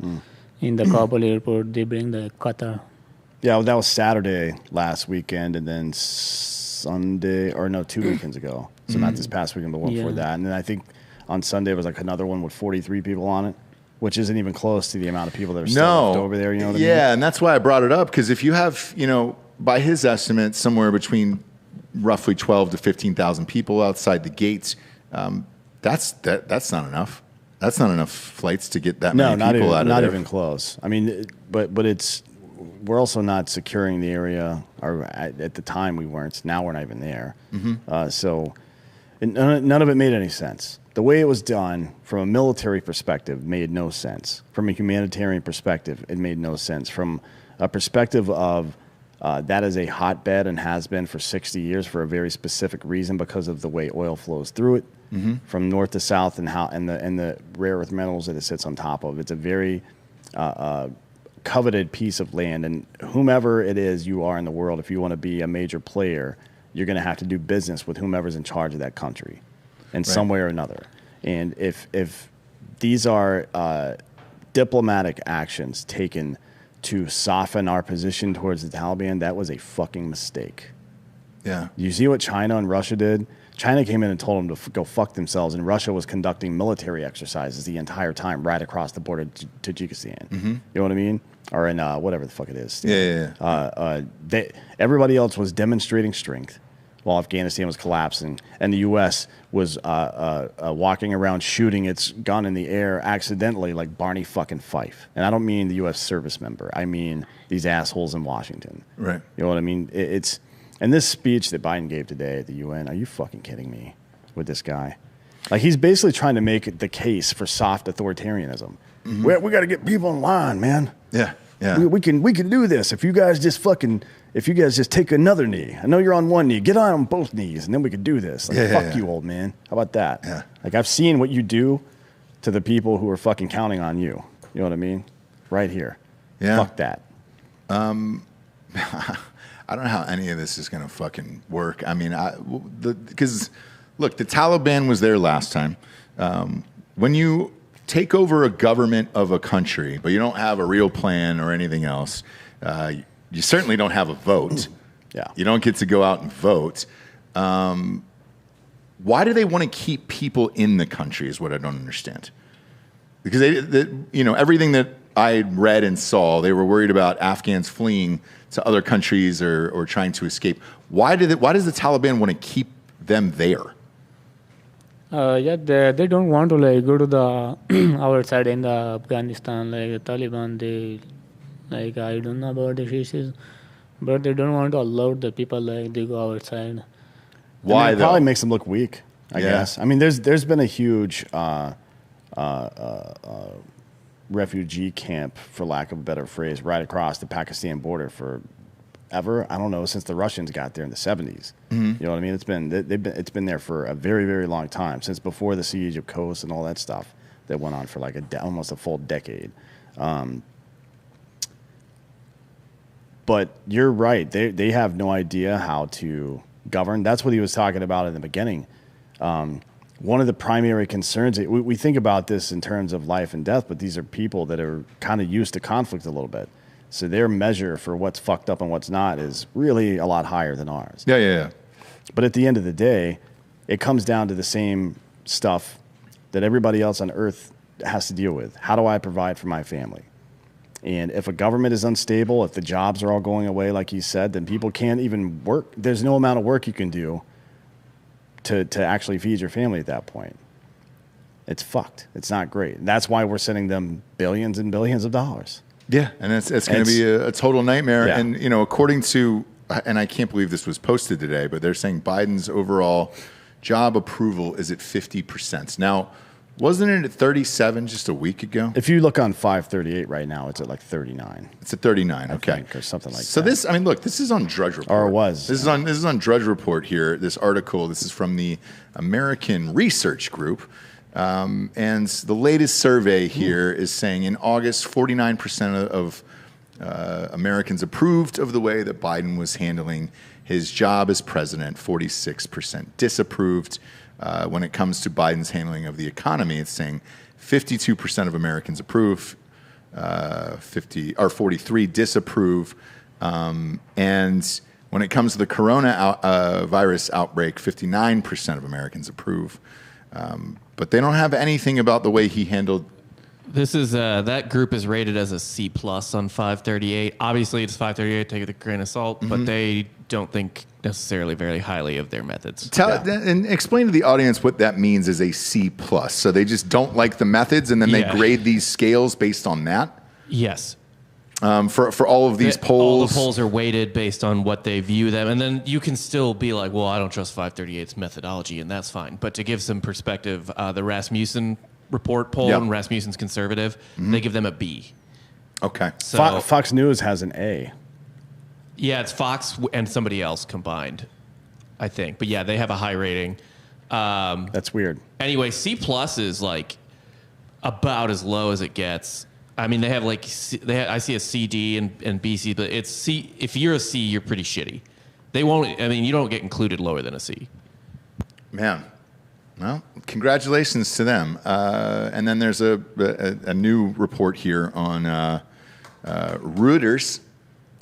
in the Kabul airport. They bring the Qatar. Yeah, well, that was Saturday last weekend, and then Sunday, or no, 2 weekends ago. So not this past weekend, but one before that. And then I think on Sunday was like another one with 43 people on it, which isn't even close to the amount of people that are still left over there. You know what I mean? Yeah, and that's why I brought it up, because if you have, by his estimate, somewhere between roughly 12 to 15,000 people outside the gates, that's not enough. That's not enough flights to get that many people out of there. Not even close. I mean, but it's we're also not securing the area, or at the time we weren't. Now we're not even there. So none of it made any sense. The way it was done from a military perspective made no sense. From a humanitarian perspective, it made no sense. From a perspective of that is a hotbed and has been for 60 years for a very specific reason because of the way oil flows through it, from north to south, and the rare earth minerals that it sits on top of. It's a very coveted piece of land, and whomever it is you are in the world, if you want to be a major player, you're going to have to do business with whomever's in charge of that country in some way or another. And if these are diplomatic actions taken to soften our position towards the Taliban, that was a fucking mistake. Yeah. You see what China and Russia did? China came in and told them to go fuck themselves, and Russia was conducting military exercises the entire time right across the border to Tajikistan. You know what I mean? Or in whatever the fuck it is. Everybody else was demonstrating strength while Afghanistan was collapsing, and the U.S. was walking around shooting its gun in the air accidentally like Barney fucking Fife. And I don't mean the U.S. service member. I mean these assholes in Washington. Right. You know what I mean? And this speech that Biden gave today at the UN, are you fucking kidding me with this guy? Like, he's basically trying to make the case for soft authoritarianism. We got to get people in line, man. Yeah. Yeah. We can do this if you guys just take another knee. I know you're on one knee. Get on both knees, and then we could do this. Like, fuck you, old man. How about that? Yeah. Like, I've seen what you do to the people who are fucking counting on you. You know what I mean? Right here. Yeah. Fuck that. I don't know how any of this is going to fucking work. I mean, because look, the Taliban was there last time. When you take over a government of a country, but you don't have a real plan or anything else, you certainly don't have a vote. Yeah. You don't get to go out and vote. Why do they want to keep people in the country is what I don't understand. Because everything that I read and saw, they were worried about Afghans fleeing to other countries or trying to escape. Why does the Taliban want to keep them there? They don't want to go to the our side in the Afghanistan, the Taliban. They I don't know about the issues, but they don't want to allow the people they go outside. Why? It probably makes them look weak, I guess. I mean, there's been a huge refugee camp, for lack of a better phrase, right across the Pakistan border forever. I don't know, since the Russians got there in the 70s. You know what I mean? It's been there for a very, very long time, since before the siege of Kos and all that stuff that went on for like almost a full decade. But you're right. They have no idea how to govern. That's what he was talking about in the beginning. One of the primary concerns, we think about this in terms of life and death, but these are people that are kind of used to conflict a little bit. So their measure for what's fucked up and what's not is really a lot higher than ours. Yeah. But at the end of the day, it comes down to the same stuff that everybody else on Earth has to deal with. How do I provide for my family? And if a government is unstable, if the jobs are all going away, like he said, then people can't even work. There's no amount of work you can do to actually feed your family at that point. it's fucked. It's not great. That's why we're sending them billions and billions of dollars. Yeah, and it's going to be a total nightmare. Yeah. And, according to, and I can't believe this was posted today, but they're saying Biden's overall job approval is at 50%. Now, wasn't it at 37 just a week ago? If you look on 538 right now, it's at like 39. It's at 39, okay. Think, or something like that. So this, I mean, look, this is on Drudge Report. Or it was. This is on Drudge Report here, this article. This is from the American Research Group. And the latest survey here is saying in August, 49% of Americans approved of the way that Biden was handling his job as president, 46% disapproved. When it comes to Biden's handling of the economy, it's saying 52% of Americans approve, 43 disapprove. And when it comes to the coronavirus outbreak, 59% of Americans approve. But they don't have anything about the way he handled. This is that group is rated as a C+ on 538. Obviously, it's 538. Take it with a grain of salt, but they don't think necessarily very highly of their methods. And explain to the audience what that means as a C+. So they just don't like the methods, and then they grade these scales based on that. Yes. For all of these polls, all the polls are weighted based on what they view them, and then you can still be like, "Well, I don't trust 538's methodology," and that's fine. But to give some perspective, the Rasmussen report poll, and Rasmussen's conservative, they give them a B. Okay. So Fox News has an A. Yeah, it's Fox and somebody else combined, I think. But yeah, they have a high rating. That's weird. Anyway, C+ is like about as low as it gets. I mean, they have like I see a CD and BC, but it's C. If you're a C, you're pretty shitty. They won't. I mean, you don't get included lower than a C. Man, well, congratulations to them. And then there's a new report here on Reuters.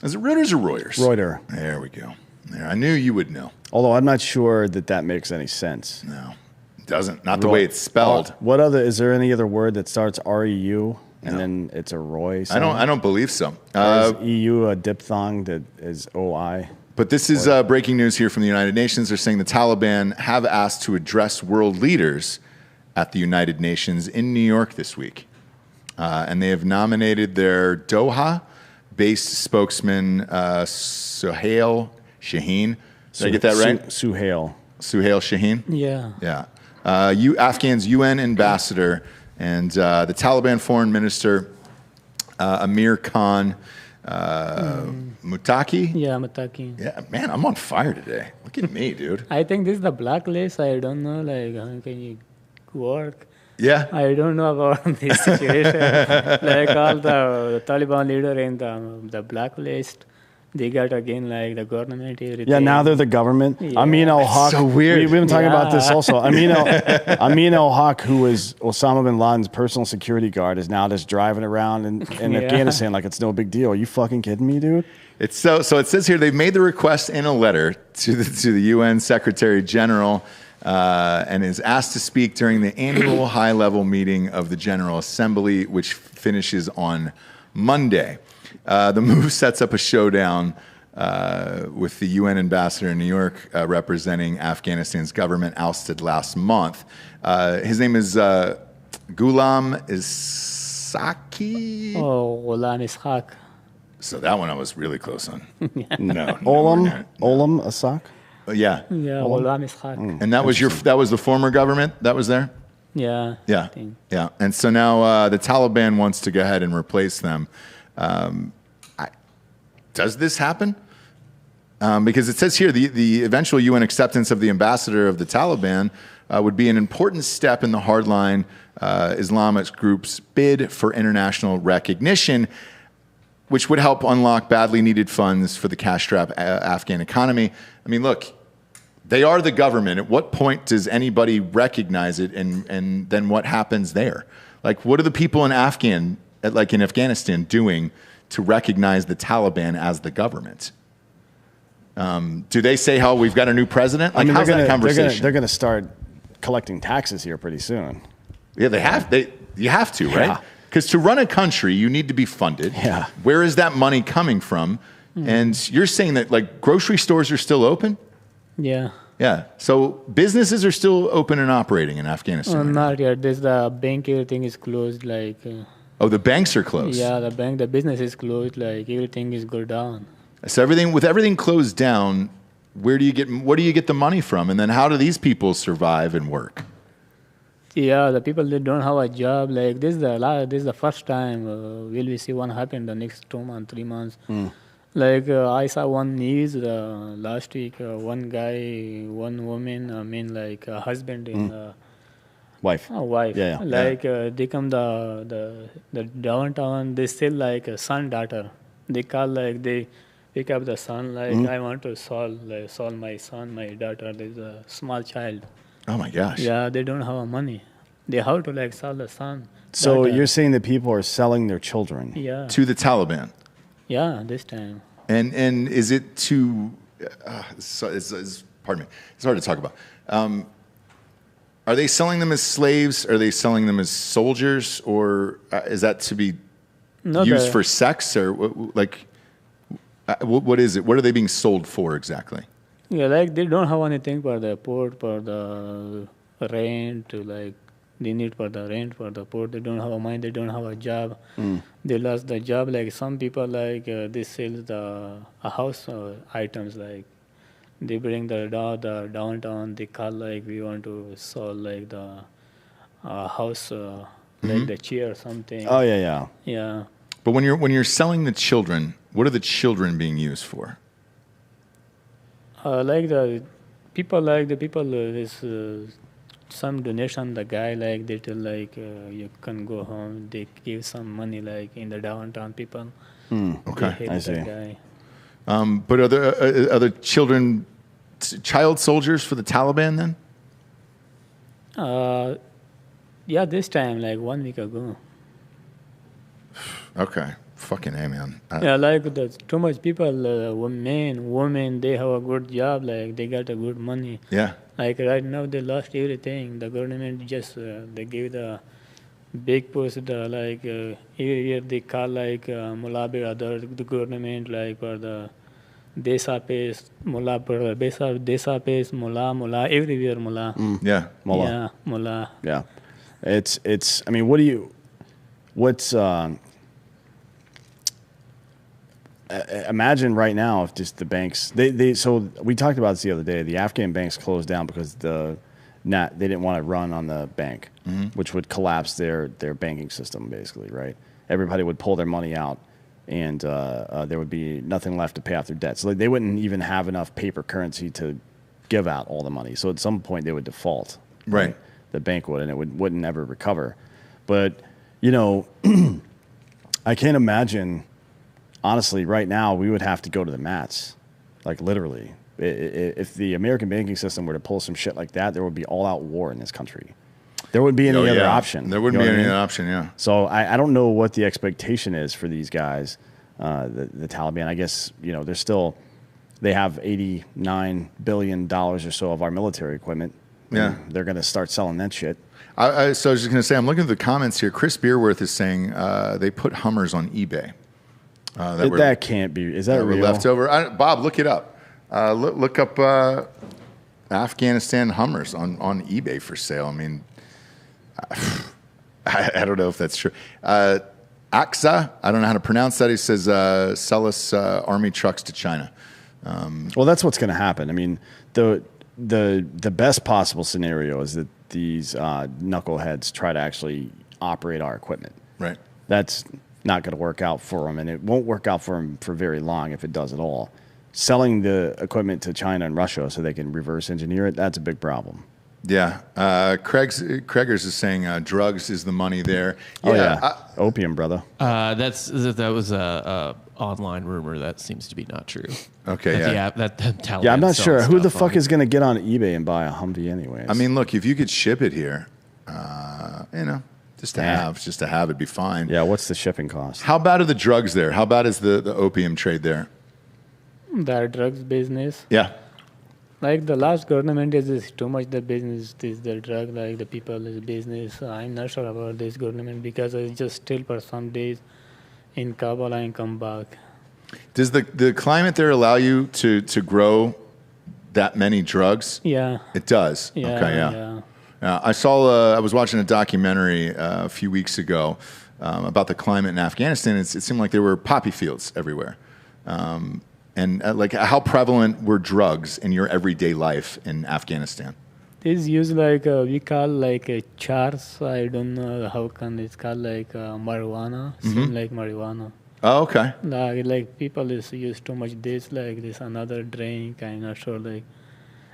Is it Reuters or Reuters? Reuter. There we go. There, I knew you would know. Although I'm not sure that makes any sense. No, it doesn't. Not the way it's spelled. What other? Is there any other word that starts REU and then it's a Roy? I don't believe so. Or is EU a diphthong that is OI? But this is breaking news here from the United Nations. They're saying the Taliban have asked to address world leaders at the United Nations in New York this week. And they have nominated their Doha-based spokesman, Suhail Shaheen. Did I get that right? Suhail Shaheen? Yeah. Yeah. Afghan's UN ambassador and the Taliban foreign minister, Amir Khan Mutaki. Yeah, Mutaki. Yeah, man, I'm on fire today. Look at me, dude. I think this is the blacklist. I don't know, like, how can you work? Yeah. I don't know about this situation. Like all the Taliban leader in the blacklist, they got again like the government. Everything. Yeah, now they're the government. Yeah. Amin al-Haq. So weird. We've been talking about this also. Amin al-Haq, who was Osama bin Laden's personal security guard, is now just driving around in Afghanistan like it's no big deal. Are you fucking kidding me, dude? It's so it says here they've made the request in a letter to the UN Secretary General and is asked to speak during the annual high-level meeting of the General Assembly, which finishes on Monday. The move sets up a showdown with the UN ambassador in New York representing Afghanistan's government ousted last month. His name is Ghulam Isaki. Oh, Ghulam Ishaq. So that one I was really close on. No. Olam Asak? Yeah. Yeah, Ghulam Ishaq. And that was the former government that was there? Yeah. Yeah. Yeah. And so now the Taliban wants to go ahead and replace them. Does this happen? Because it says here the eventual UN acceptance of the ambassador of the Taliban would be an important step in the hardline Islamist group's bid for international recognition, which would help unlock badly needed funds for the cash-strapped Afghan economy. I mean, look, they are the government. At what point does anybody recognize it, and then what happens there? Like, what are the people in Afghanistan doing to recognize the Taliban as the government? Do they say, "Oh, we've got a new president"? Like, how's that conversation? They're going to start collecting taxes here pretty soon. Yeah, they have. You have to, right? Yeah. Because to run a country, you need to be funded. Yeah. Where is that money coming from? And you're saying that like grocery stores are still open? Yeah. Yeah. So businesses are still open and operating in Afghanistan. right now. Not yet. This the bank, everything is closed. Like, Oh, the banks are closed. yeah, the bank, the business is closed. Like everything is go down. So with everything closed down, what do you get the money from? And then how do these people survive and work? Yeah, the people that don't have a job. Like this is the first time will we see what happen the next 2 months, 3 months. Like I saw one news last week. One guy, one woman. I mean, like a husband and Wife. a wife. Yeah, yeah. Like they come the downtown. They still like a son daughter. They call like they pick up the son. Like I want to solve my son, my daughter. There's a small child. Oh my gosh. Yeah, they don't have money. They have to like sell the son. So daughter. you're saying that people are selling their children? Yeah. To the Taliban. Yeah, this time. And is it to? Pardon me. It's hard to talk about. Are they selling them as slaves? Are they selling them as soldiers, or is that to be No, used for sex, or what is it? What are they being sold for exactly? Yeah, like they don't have anything for the port, for the rent, like they need for the rent for the port. They don't have a money. They don't have a job. They lost the job. Like some people, like they sell the house items. Like they bring the downtown. They call like we want to sell like the house, like the chair or something. Oh yeah, yeah. Yeah. But when you're selling the children, what are the children being used for? Like the people, this some donation. The guy like they tell like you can go home. They give some money like in the downtown people. Okay, They help I the see. guy. But are there other children, child soldiers for the Taliban then? Yeah, this time like 1 week ago. Okay, fucking A, man. Yeah, like there's too much people, men, women. They have a good job. Like they got a good money. Yeah. Like right now, they lost everything. The government just they give the big post. Like every year they call like mullah brother the government like for the desa pays mullah brother desa pays mullah everywhere mullah. Yeah. Mullah. Yeah, mullah. Yeah. It's. I mean, what's imagine right now if just the banks so we talked about this the other day. The Afghan banks closed down because they didn't want to run on the bank, which would collapse their banking system basically, right? Everybody would pull their money out, and there would be nothing left to pay off their debt. So they wouldn't even have enough paper currency to give out all the money. So at some point they would default. Right. The bank would, and it wouldn't ever recover. But I can't imagine. Honestly, right now, we would have to go to the mats, like literally. If the American banking system were to pull some shit like that, there would be all-out war in this country. There wouldn't be any other option. There wouldn't You know be what I any mean? other option, yeah. So I don't know what the expectation is for these guys, the Taliban. I guess, they have $89 billion or so of our military equipment. Yeah. They're going to start selling that shit. So I was just going to say, I'm looking at the comments here. Chris Beerworth is saying they put Hummers on eBay. That can't be. Is that Were real? left over. Bob, look it up. Look up Afghanistan Hummers on eBay for sale. I mean, I don't know if that's true. Aksa, I don't know how to pronounce that. He says, sell us army trucks to China. Well, that's what's going to happen. I mean, the best possible scenario is that these knuckleheads try to actually operate our equipment. Right. That's not going to work out for them, and it won't work out for them for very long if it does at all. Selling the equipment to China and Russia so they can reverse engineer it, that's a big problem. Yeah. Kreggers is saying drugs is the money there. Opium, brother. That was a online rumor that seems to be not true. Okay, that Taliban Yeah, I'm not sure. Who the stuff fuck on- is going to get on eBay and buy a Humvee anyways? I mean, look, if you could ship it here, just to have, it'd be fine. yeah, what's the shipping cost? How bad are the drugs there? How bad is the opium trade there? The drugs business. Yeah. Like the last government is too much the business, is the drug, like the people is business. I'm not sure about this government because I just still for some days in Kabul and come back. Does the climate there allow you to grow that many drugs? Yeah. It does. Yeah. Okay, yeah. I was watching a documentary a few weeks ago about the climate in Afghanistan. It seemed like there were poppy fields everywhere. Like, how prevalent were drugs in your everyday life in Afghanistan? This use like we call like a chars. I don't know how can it's called like marijuana. Seem like marijuana. Oh, okay. Like people is use too much this like this another drink. I'm not sure like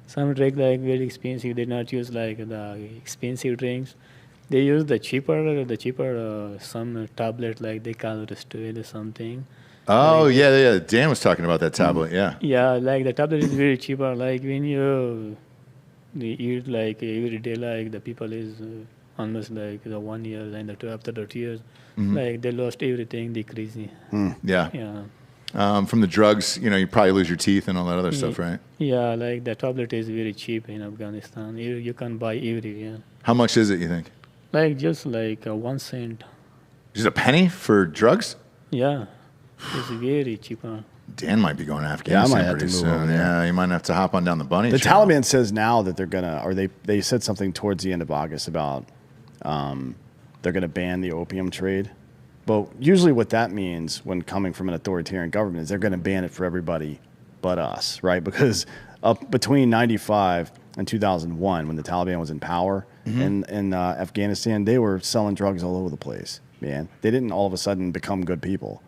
some drink like very expensive. They not use like the expensive drinks. They use the cheaper some tablet like they call it Restore or something. Oh, like, yeah. Dan was talking about that tablet. Yeah. Yeah, like the tablet is very cheaper. Like when you eat like every day, like the people is almost like the 1 year and after the 2 years, like they lost everything, decreasing. Yeah. Yeah. From the drugs, you probably lose your teeth and all that other stuff, right? Yeah, like the tablet is very cheap in Afghanistan. You can buy everywhere. How much is it, you think? Like just like 1 cent. Just a penny for drugs? Yeah, it's very cheaper. Dan might be going to Afghanistan might have pretty to move soon. over there. Yeah, you might have to hop on down the bunny The trail. Taliban says now that they're gonna, or they said something towards the end of August about they're gonna ban the opium trade. But usually, what that means when coming from an authoritarian government is they're gonna ban it for everybody but us, right? Because up between '95 and 2001, when the Taliban was in power in Afghanistan, they were selling drugs all over the place. Man, they didn't all of a sudden become good people.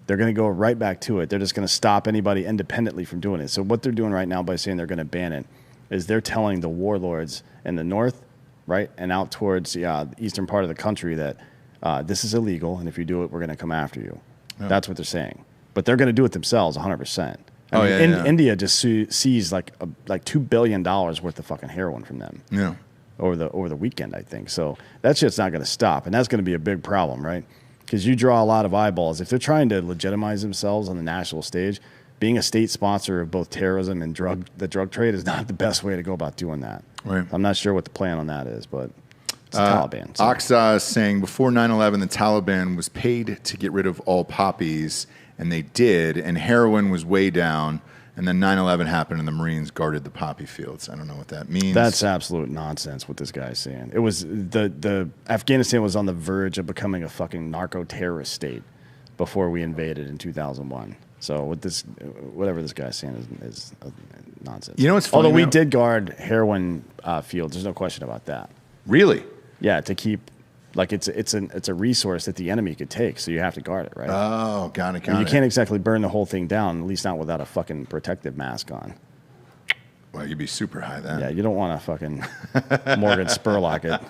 They're going to go right back to it. They're just going to stop anybody independently from doing it. So what they're doing right now by saying they're going to ban it is they're telling the warlords in the north, right, and out towards the eastern part of the country that this is illegal, and if you do it, we're going to come after you. Oh. That's what they're saying. But they're going to do it themselves 100%. India just seized like $2 billion worth of fucking heroin from them. Yeah. Over the weekend, I think. So that shit's not going to stop, and that's going to be a big problem, right? Because you draw a lot of eyeballs. If they're trying to legitimize themselves on the national stage, being a state sponsor of both terrorism and the drug trade is not the best way to go about doing that. Right. I'm not sure what the plan on that is, but it's the Taliban. So. Issa is saying before 9/11, the Taliban was paid to get rid of all poppies, and they did, and heroin was way down. And then 9/11 happened, and the Marines guarded the poppy fields. I don't know what that means. That's absolute nonsense. What this guy's saying. It was the Afghanistan was on the verge of becoming a fucking narco-terrorist state before we invaded in 2001. So whatever this guy's saying is nonsense. You know what's funny? Although we did guard heroin fields, there's no question about that. Really? Yeah, to keep. Like it's a resource that the enemy could take, so you have to guard it, right? Oh, got it. You can't exactly burn the whole thing down, at least not without a fucking protective mask on. Well, you'd be super high then. Yeah, you don't want to fucking Morgan Spurlock it.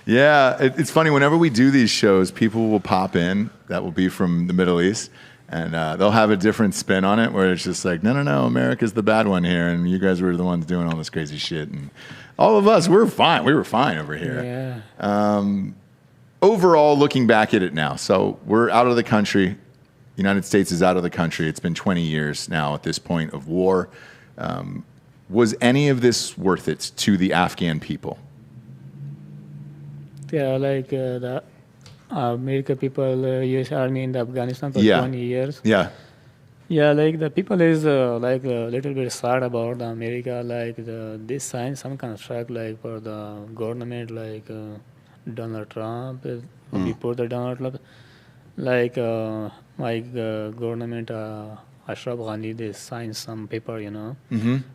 Yeah, it's funny. Whenever we do these shows, people will pop in that will be from the Middle East, and they'll have a different spin on it, where it's just like, no, America's the bad one here, and you guys were the ones doing all this crazy shit, and all of us, we're fine. We were fine over here. Yeah. Overall, looking back at it now, so we're out of the country. United States is out of the country. It's been 20 years now at this point of war. Was any of this worth it to the Afghan people? Yeah, like the American people, U.S. Army in Afghanistan for 20 years. Yeah. Yeah, like the people is like a little bit sad about the America, like this sign some construct like for the government, like Donald Trump, before the Donald Trump, like my government, Ashraf Ghani, they signed some paper,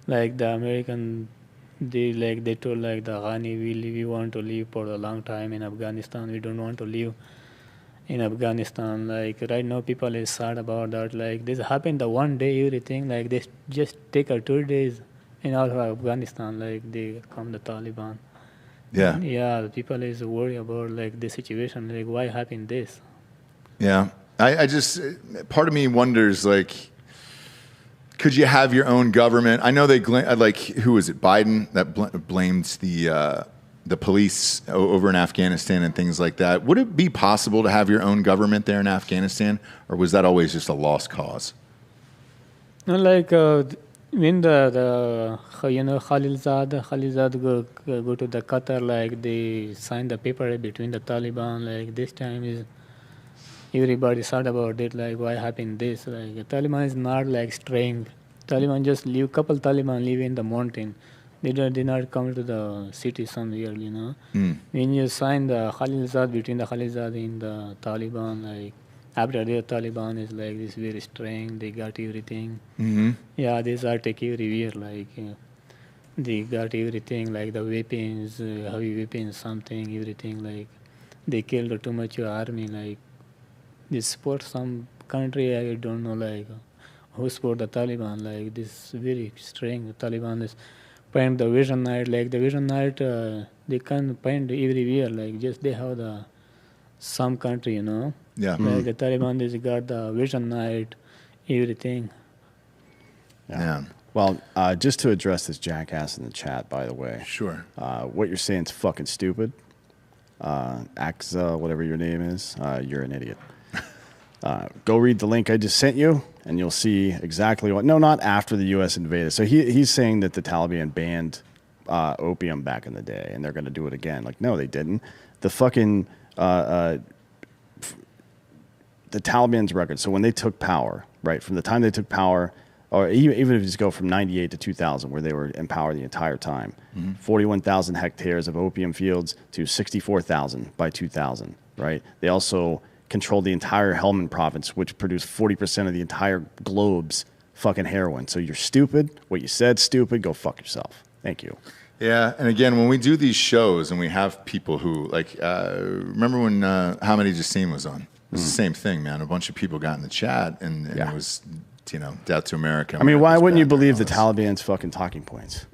like the American, they told like the Ghani, we want to live for a long time in Afghanistan, we don't want to live in Afghanistan. Like right now people is sad about that, like this happened the one day everything, like they just take 2 days in all of Afghanistan, like they come the Taliban. Yeah, the people is worried about like this situation, like why happened this. Yeah, I just, part of me wonders, like, could you have your own government? I know they, like, who was it, Biden, that blamed the police over in Afghanistan and things like that. Would it be possible to have your own government there in Afghanistan, or was that always just a lost cause? No, like when the Khalilzad go to the Qatar, like they signed the paper between the Taliban, like this time is everybody sad about it, like why happened this, like the Taliban is not like strong Taliban just live. Couple Taliban live in the mountain. They did not come to the city somewhere. When you sign the Khalilzad between the Khalilzad and the Taliban, like after the Taliban is like this very strong. They got everything. Yeah, these are take everywhere. Like they got everything, like the weapons, heavy weapons, something, everything. Like they killed too much army. Like they support some country. I don't know. Like who support the Taliban? Like this very strong. The Taliban is paint the vision night. Like the vision night, they can paint everywhere. Like just they have the some country, Yeah. Like the Taliban, they got the vision night, everything. Yeah. Well, just to address this jackass in the chat, by the way. Sure. What you're saying is fucking stupid. Axa, whatever your name is, you're an idiot. Go read the link I just sent you, and you'll see exactly what. No, not after the U.S. invaded. So he's saying that the Taliban banned opium back in the day, and they're going to do it again. Like, no, they didn't. The fucking the Taliban's record. So when they took power, right, from the time they took power, or even if you just go from 98 to 2000, where they were in power the entire time, 41,000 hectares of opium fields to 64,000 by 2000, right? They also controlled the entire Helmand province, which produced 40% of the entire globe's fucking heroin. So you're stupid. What you said, stupid. Go fuck yourself. Thank you. Yeah, and again, when we do these shows and we have people who, like, remember when Hamidi Jassim was on? It was the same thing, man. A bunch of people got in the chat, and it was, death to America. I mean, why wouldn't you believe the Taliban's fucking talking points?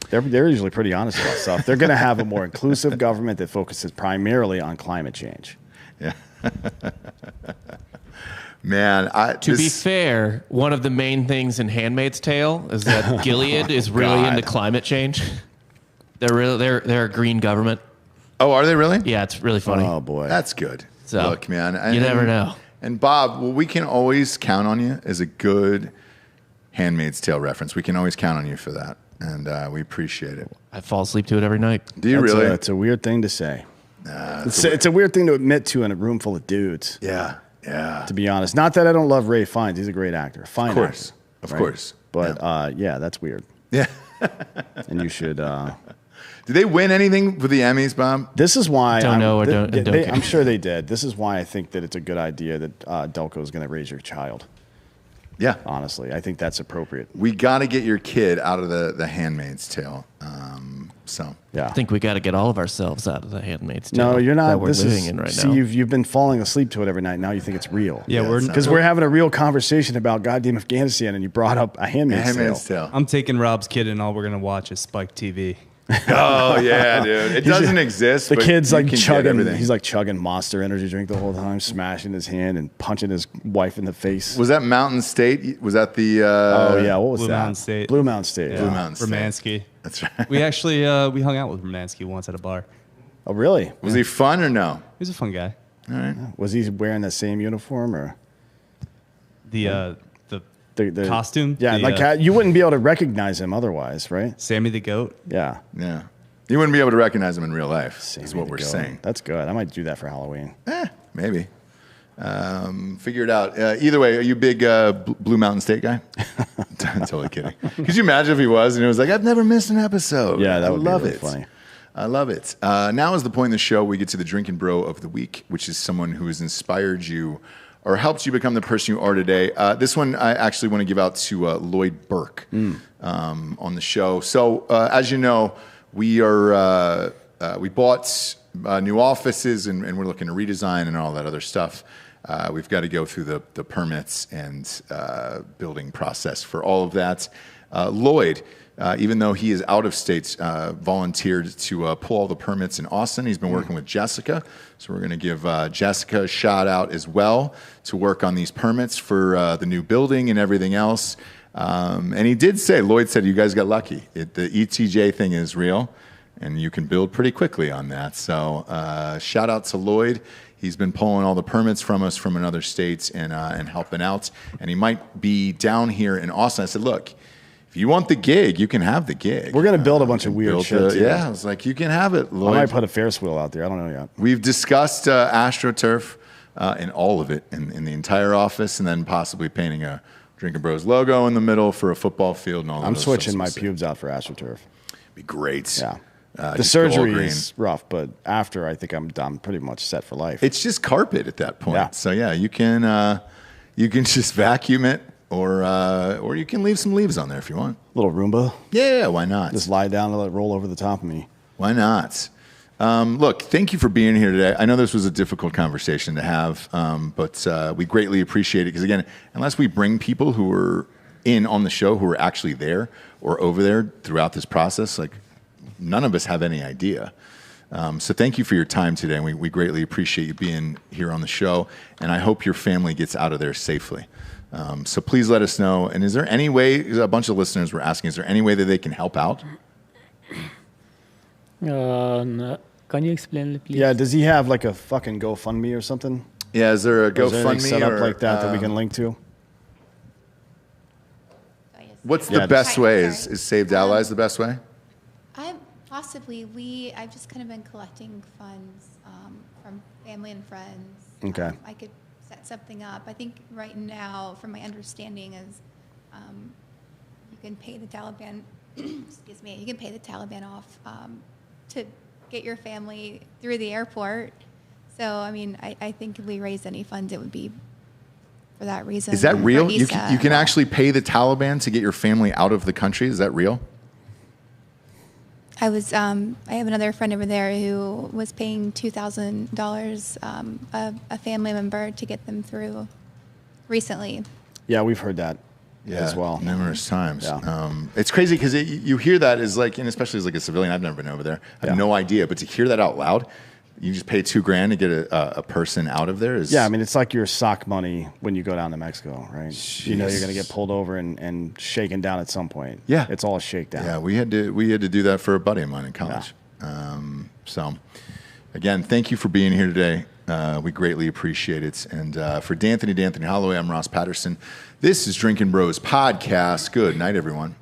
They're usually pretty honest about stuff. They're going to have a more inclusive government that focuses primarily on climate change. Yeah. Man, to be fair, one of the main things in Handmaid's Tale is that Gilead is really into climate change. They're a green government. Oh, are they really? Yeah, it's really funny. Oh boy, That's good. So, look, man, you never know. And Bob, well, we can always count on you as a good Handmaid's Tale reference. We can always count on you for that, and we appreciate it. I fall asleep to it every night. Do you really? It's a weird thing to say. It's a weird thing to admit to in a room full of dudes. Yeah. To be honest, not that I don't love Ray Fiennes. He's a great actor. Fine actor. Of course. But that's weird. Yeah. And you should. Did they win anything for the Emmys, Bob? This is why don't care. I'm sure they did. This is why I think that it's a good idea that Delco is going to raise your child. Yeah. Honestly, I think that's appropriate. We got to get your kid out of the Handmaid's Tale. Yeah. I think we got to get all of ourselves out of the Handmaid's Tale. No, you're not. That we're living in right now. You've been falling asleep to it every night. Now you think it's real. Yeah, because we're having a real conversation about goddamn Afghanistan, and you brought up a Handmaid's Tale. I'm taking Rob's kid, and all we're gonna watch is Spike TV. Oh yeah, dude! It doesn't exist. The but kid's you like can get chugging. everything. He's like chugging Monster Energy drink the whole time, smashing his hand and punching his wife in the face. Was that Mountain State? Was that the? Oh yeah, what was Blue that? Mountain State. Blue Mountain State. Yeah. Blue Mountain State. Romansky. That's right. We actually we hung out with Romansky once at a bar. Oh really? Was he fun or no? He was a fun guy. All right. Was he wearing the same uniform or The the costume? Yeah, you wouldn't be able to recognize him otherwise, right? Sammy the Goat. Yeah. Yeah. You wouldn't be able to recognize him in real life. Sammy Is what the we're Goat. saying. That's good. I might do that for Halloween. Maybe. Figure it out. Either way, are you a big Blue Mountain State guy? Totally kidding. Could you imagine if he was and he was like, I've never missed an episode. Yeah, that would love be really it. funny. I love it. Now is the point in the show we get to the Drinkin' Bro of the week, which is someone who has inspired you or helped you become the person you are today. This one I actually want to give out to Lloyd Burke on the show. So as you know, we bought new offices and we're looking to redesign and all that other stuff. We've got to go through the permits and building process for all of that. Lloyd, even though he is out of state, volunteered to pull all the permits in Austin. He's been working with Jessica. So we're going to give Jessica a shout out as well to work on these permits for the new building and everything else. And he did say, Lloyd said, you guys got lucky. The ETJ thing is real, and you can build pretty quickly on that. So shout out to Lloyd. He's been pulling all the permits from us from another states and helping out. And he might be down here in Austin. I said, look, if you want the gig, you can have the gig. We're going to build a bunch of weird shit. Yeah, I was like, you can have it, Lloyd. I might put a Ferris wheel out there. I don't know yet. We've discussed AstroTurf and all of it in the entire office, and then possibly painting a Drinkin' Bros logo in the middle for a football field and all that. I'm switching my pubes out for AstroTurf. Be great. Yeah. The just go all surgery green. is rough, but after I think I'm pretty much set for life. It's just carpet at that point. Yeah. So yeah, you can just vacuum it, or you can leave some leaves on there if you want. Little Roomba. Yeah, why not? Just lie down and let it roll over the top of me. Why not? Look, thank you for being here today. I know this was a difficult conversation to have, but we greatly appreciate it because, again, unless we bring people who are in on the show who are actually there or over there throughout this process, like none of us have any idea. So thank you for your time today, and we greatly appreciate you being here on the show, and I hope your family gets out of there safely. So please let us know. And is there any way, a bunch of listeners were asking, is there any way that they can help out? No. Can you explain, please? Yeah, does he have like a fucking GoFundMe or something? Yeah, is there a Or is there anything GoFundMe set up or, like that that we can link to? What's Yeah, the best Hi, way? sorry. Is Saved Allies the best way? I've just kind of been collecting funds from family and friends. Okay. I could set something up. I think right now, from my understanding, is you can pay the Taliban. Excuse me. You can pay the Taliban off to get your family through the airport. So, I mean, I think if we raise any funds, it would be for that reason. Is that for real? Issa. You can actually pay the Taliban to get your family out of the country? Is that real? I have another friend over there who was paying $2,000 a family member to get them through recently. Yeah, we've heard that as well. Numerous times. Yeah. It's crazy because you hear that as like, and especially as like a civilian, I've never been over there. I have Yeah. no idea, but to hear that out loud, you just pay $2,000 to get a person out of there is. Yeah, I mean, it's like your sock money when you go down to Mexico, right? You know you're going to get Jesus. pulled over and shaken down at some point. Yeah. It's all a shakedown. Yeah, we had to do that for a buddy of mine in college. So, again, thank you for being here today. We greatly appreciate it. And for D'Anthony Holloway, I'm Ross Patterson. This is Drinkin' Bros Podcast. Good night, everyone.